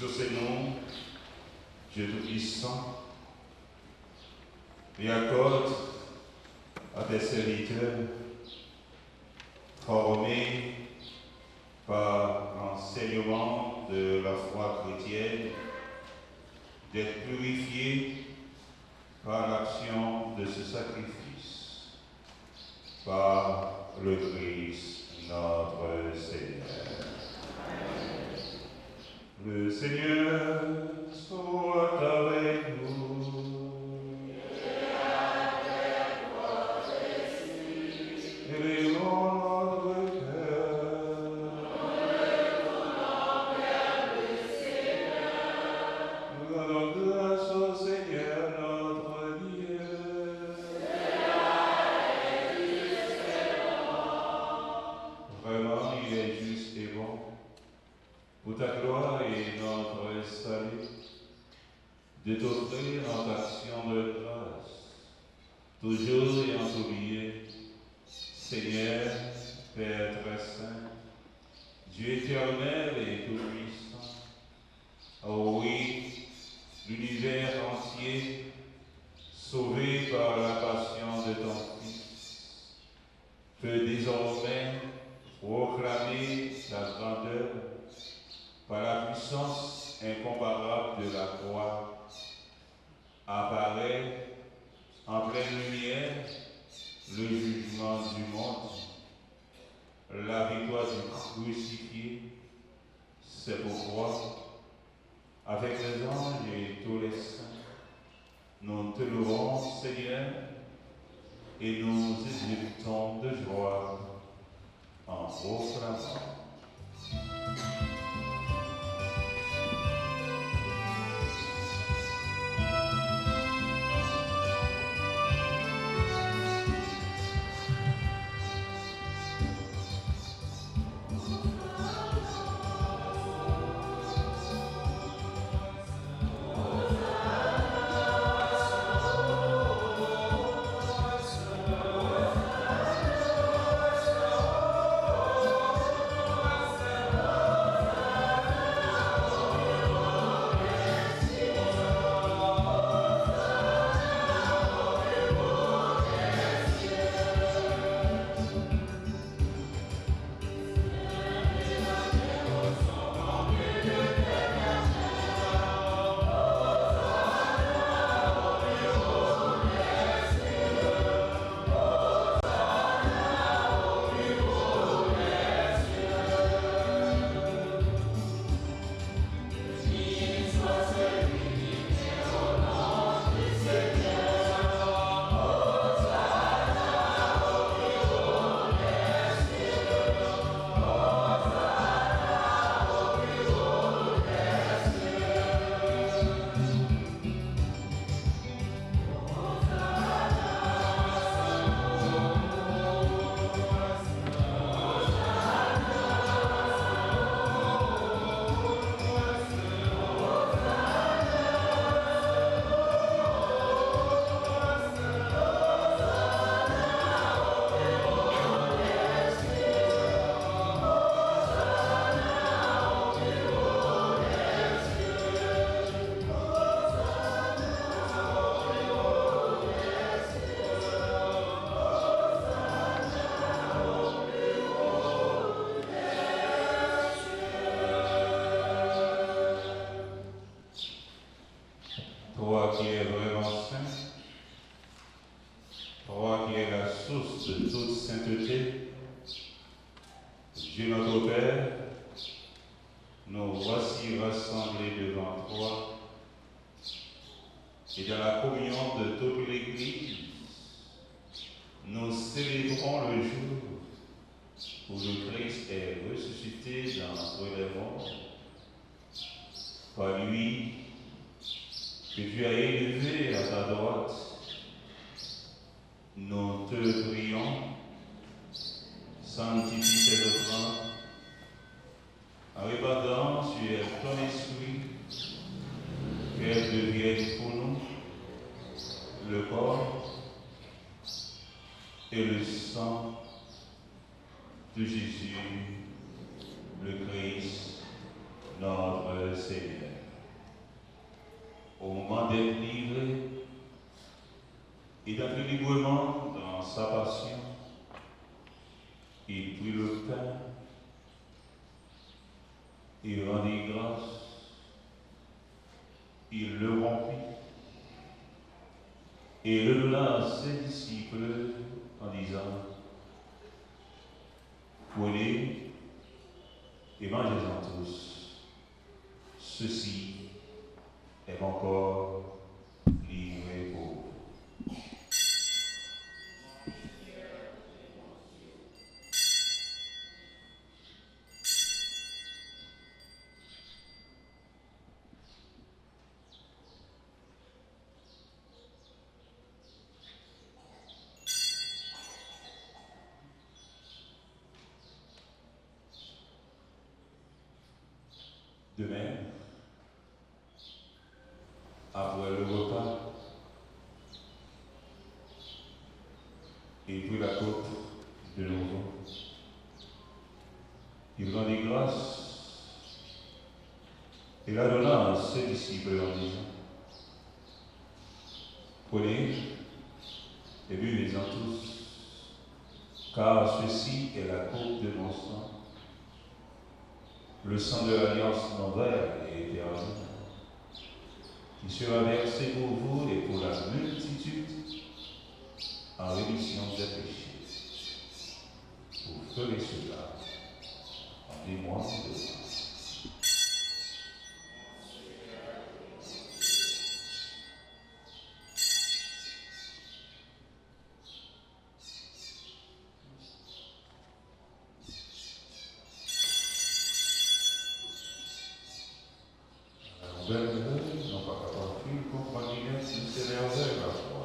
[SPEAKER 2] Exaucez-nous, Dieu Tout-Puissant, et accorde à tes
[SPEAKER 4] serviteurs formés par l'enseignement de la foi chrétienne, d'être purifiés par l'action de ce sacrifice, par le Christ notre Seigneur. Le Seigneur soit avec vous. Élevons notre cœur. Nous rendons grâce au Seigneur notre Dieu. Vraiment, il est juste et bon, pour ta gloire et notre salut, de t'offrir notre action de grâce, toujours et en tout lieu, Seigneur, Père très saint, Dieu éternel et tout-puissant. Oh oui, l'univers entier, sauvé par la passion de ton Fils, peut désormais proclamer ta grandeur par la puissance incomparable de la croix. Apparaît en pleine lumière le jugement du monde, la victoire du crucifié. C'est pourquoi, avec les anges et tous les saints, nous te louons, Seigneur, et nous exultons de joie en proclamant. Toi qui es vraiment saint, toi qui es la source de toute sainteté, Dieu notre Père, nous voici rassemblés devant toi et dans la communion de toute l'Église, nous célébrons le jour où le Christ est ressuscité d'entre les morts. Par lui, que tu as élevé à ta droite, nous te prions, sanctifie ces offrandes, en répandant sur elle ton esprit, qu'elle devienne pour nous le corps et le sang de Jésus, le Christ, notre Seigneur. Au moment d'être livré et d'entrer librement dans dans sa passion, il prit le pain, il rendit grâce, il le rompit et le donna à ses disciples en disant, prenez et mangez-en tous. Ceci est mon corps livré pour vous. De même, après le repas, il prit la coupe de nouveau. Il rendit grâce et la donna à ses disciples en disant, prenez et buvez-en tous, car ceci est la coupe de mon sang, le sang de l'alliance nouvelle et éternelle, qui sera versé pour vous et pour la multitude en rémission des péchés. Vous ferez cela en témoin de moi. Non pas capable de comprendre le Seigneur vers la foi.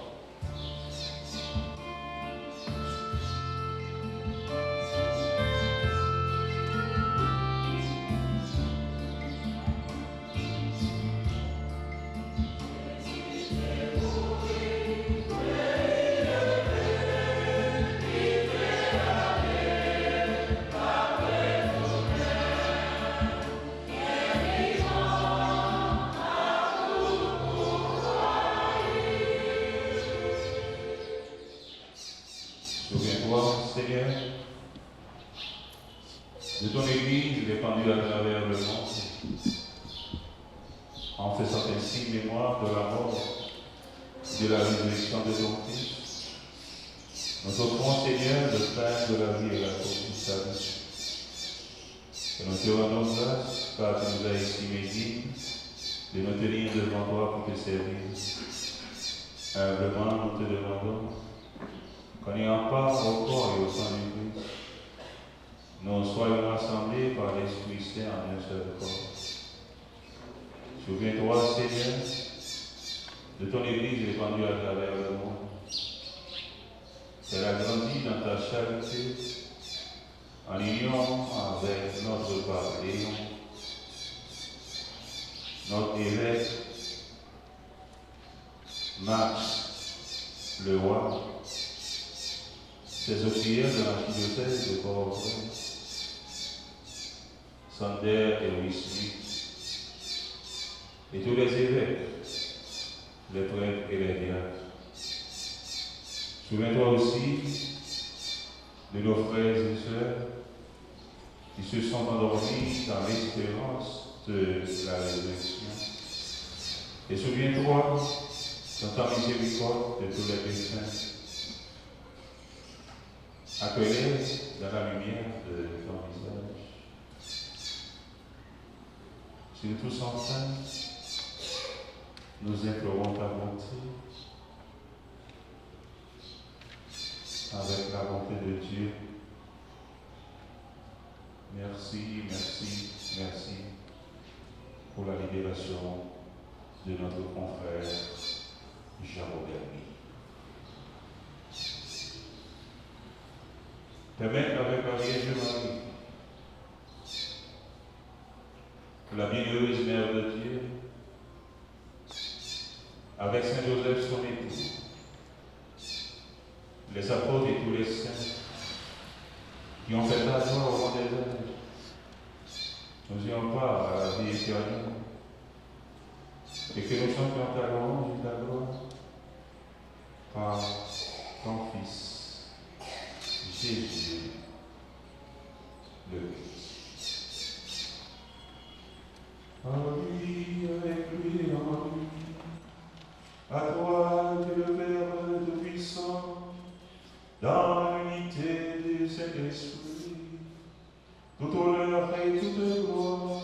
[SPEAKER 4] Souviens-toi, Seigneur, de ton Église répandue à travers le monde, en faisant ainsi mémoire de la mort et de la résurrection de ton Fils. Nous t'offrons, Seigneur, le pain de la vie et la coupe du salut. Et nous te rendons grâce, car tu nous as estimés dignes de nous tenir devant toi pour te servir. Humblement, nous te demandons, qu'en ayant part au corps et au sang du Christ, nous soyons rassemblés par l'Esprit Saint en un seul corps. Souviens-toi, Seigneur, de ton Église répandue à travers le monde. Elle a grandi dans ta charité, en union avec notre Pape Léon, notre évêque, Max le roi, ses auxiliaires de l'archidiocèse de Port-au-Prince, Sander et Louis Smith, et tous les évêques, les prêtres et les diacres. Souviens-toi aussi de nos frères et sœurs qui se sont endormis dans l'espérance de la résurrection. Et souviens-toi dans ta miséricorde de tous les pécheurs, accueillis dans la lumière de ton visage. Si nous tous ensemble, nous implorons ta bonté, avec la bonté de Dieu. Merci, merci, merci pour la libération de notre confrère Jean-Robert. Permettre avec la Vierge Marie, la bienheureuse Mère de Dieu, avec Saint Joseph son époux, les apôtres et tous les saints qui ont fait la joie au rang des âges, nous ayons part à la vie éternelle et que nous chantions ta louange et ta gloire par ton Fils, Jésus le Christ. En lui, avec lui et en lui, à toi, Dieu le Père Tout-Puissant, dans l'unité du Saint-Esprit, tout honneur et toute gloire,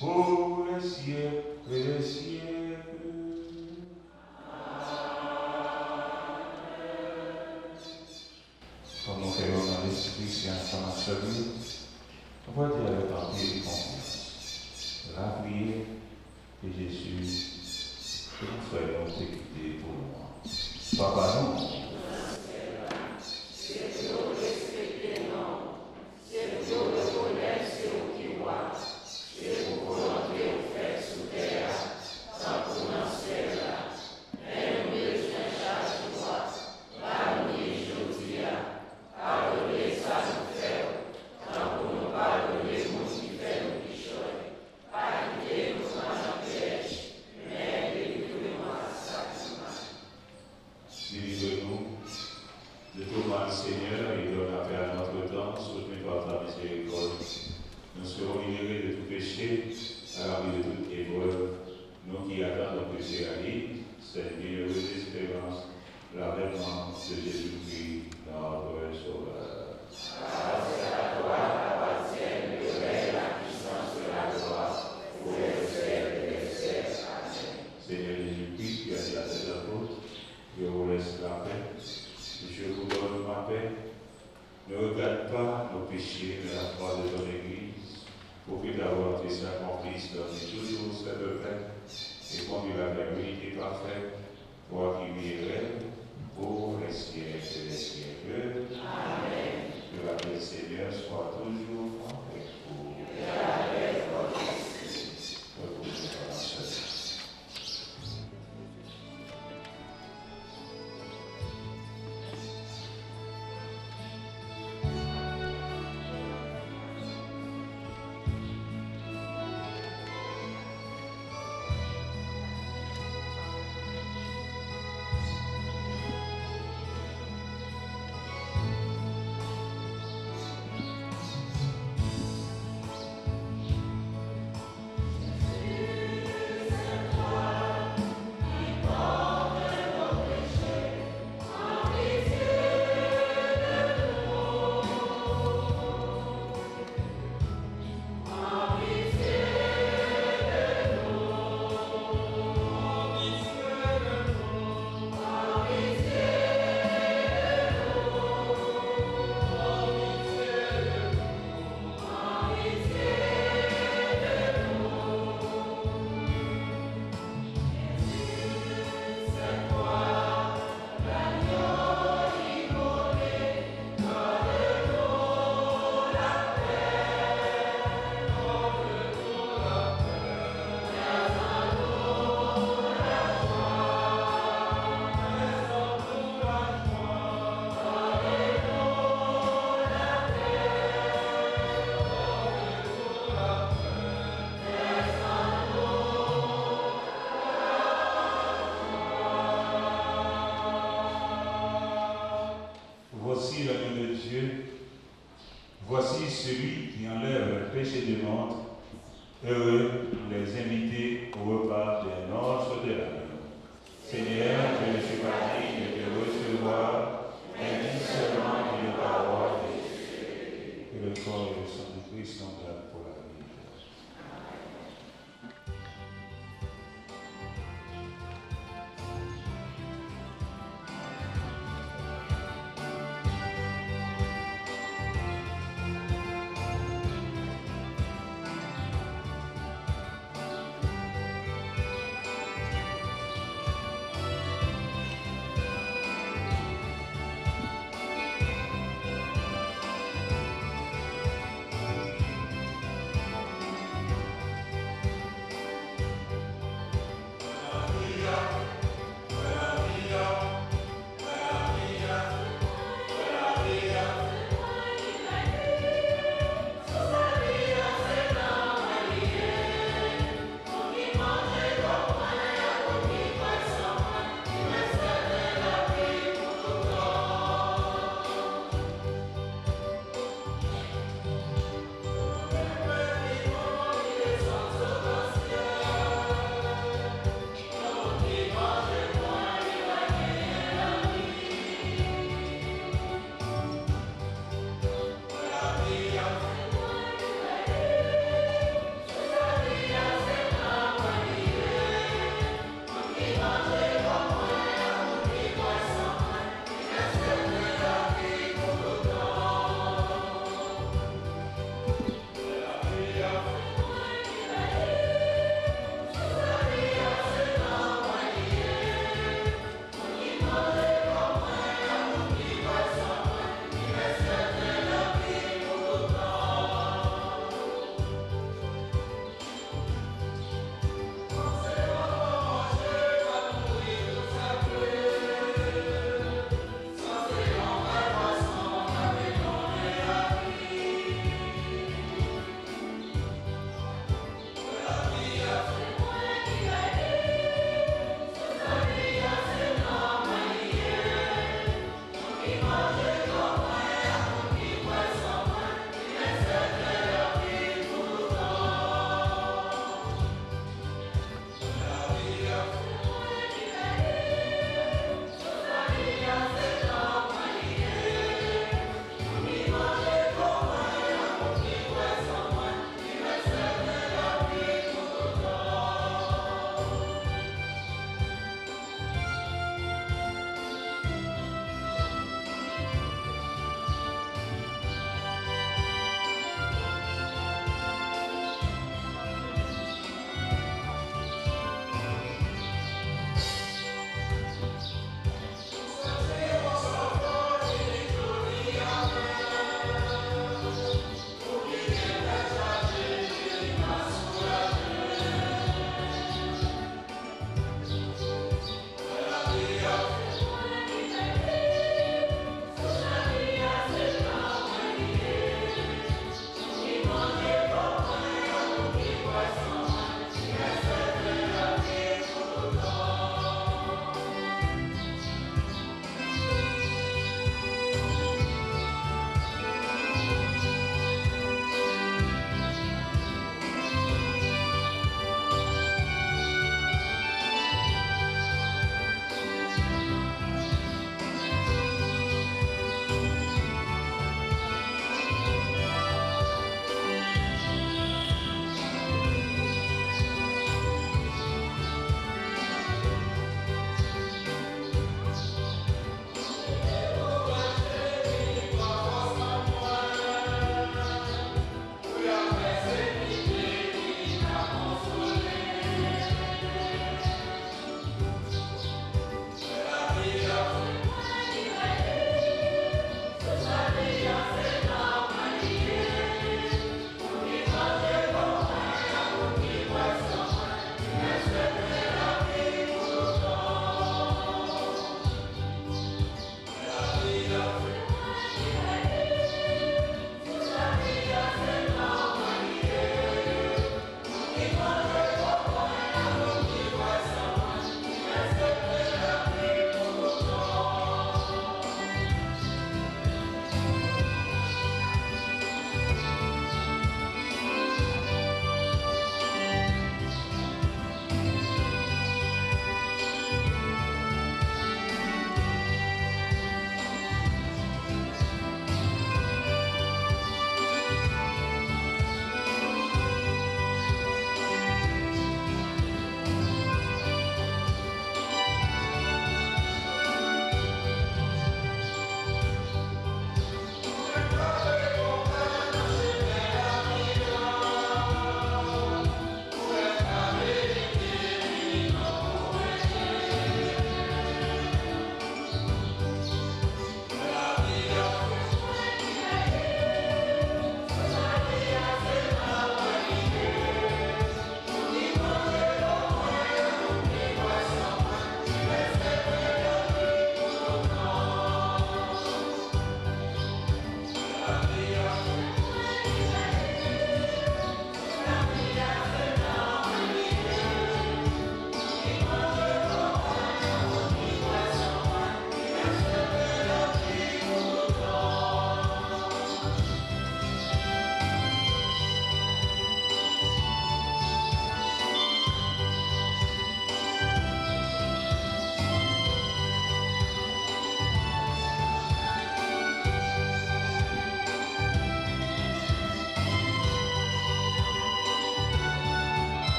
[SPEAKER 4] pour les siècles et les siècles. Comme nous faisons dans l'Esprit, c'est ensemble à celui, on va dire avec un pied de confiance. La prière de Jésus, que nous soyons sécurité pour nous. Papa, non. Voici celui qui enlève le péché du monde. Heureux les invités au repas des noces de l'agneau. Seigneur, je ne suis pas digne de te recevoir, mais dis seulement une parole de Dieu. Que le corps et le sang du Christ sont là pour la vie.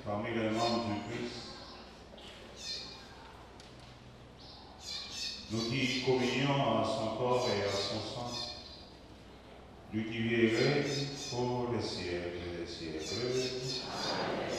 [SPEAKER 4] parmi les membres du Christ, nous qui communions à son corps et à son sang, lui qui vivrait pour les siècles des siècles. Amen.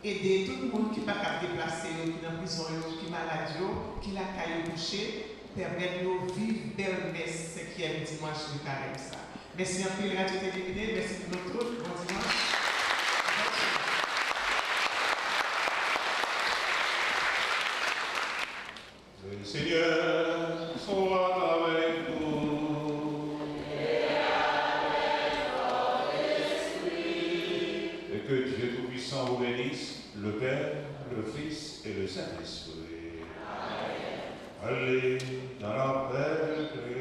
[SPEAKER 1] Aider tout le monde qui n'est pas déplacé, qui est en prison, qui est malade, qui la caille couché, permettre de vivre belle messe qui est le dimanche de carême. Merci un peu, Radio Télévision, merci pour notre bon dimanche.
[SPEAKER 4] Le Seigneur soit avec nous.
[SPEAKER 1] Et avec ton esprit.
[SPEAKER 4] Et que Dieu Tout-Puissant vous bénisse, le Père, le Fils et le Saint-Esprit. Amen. Allez dans la paix de Christ.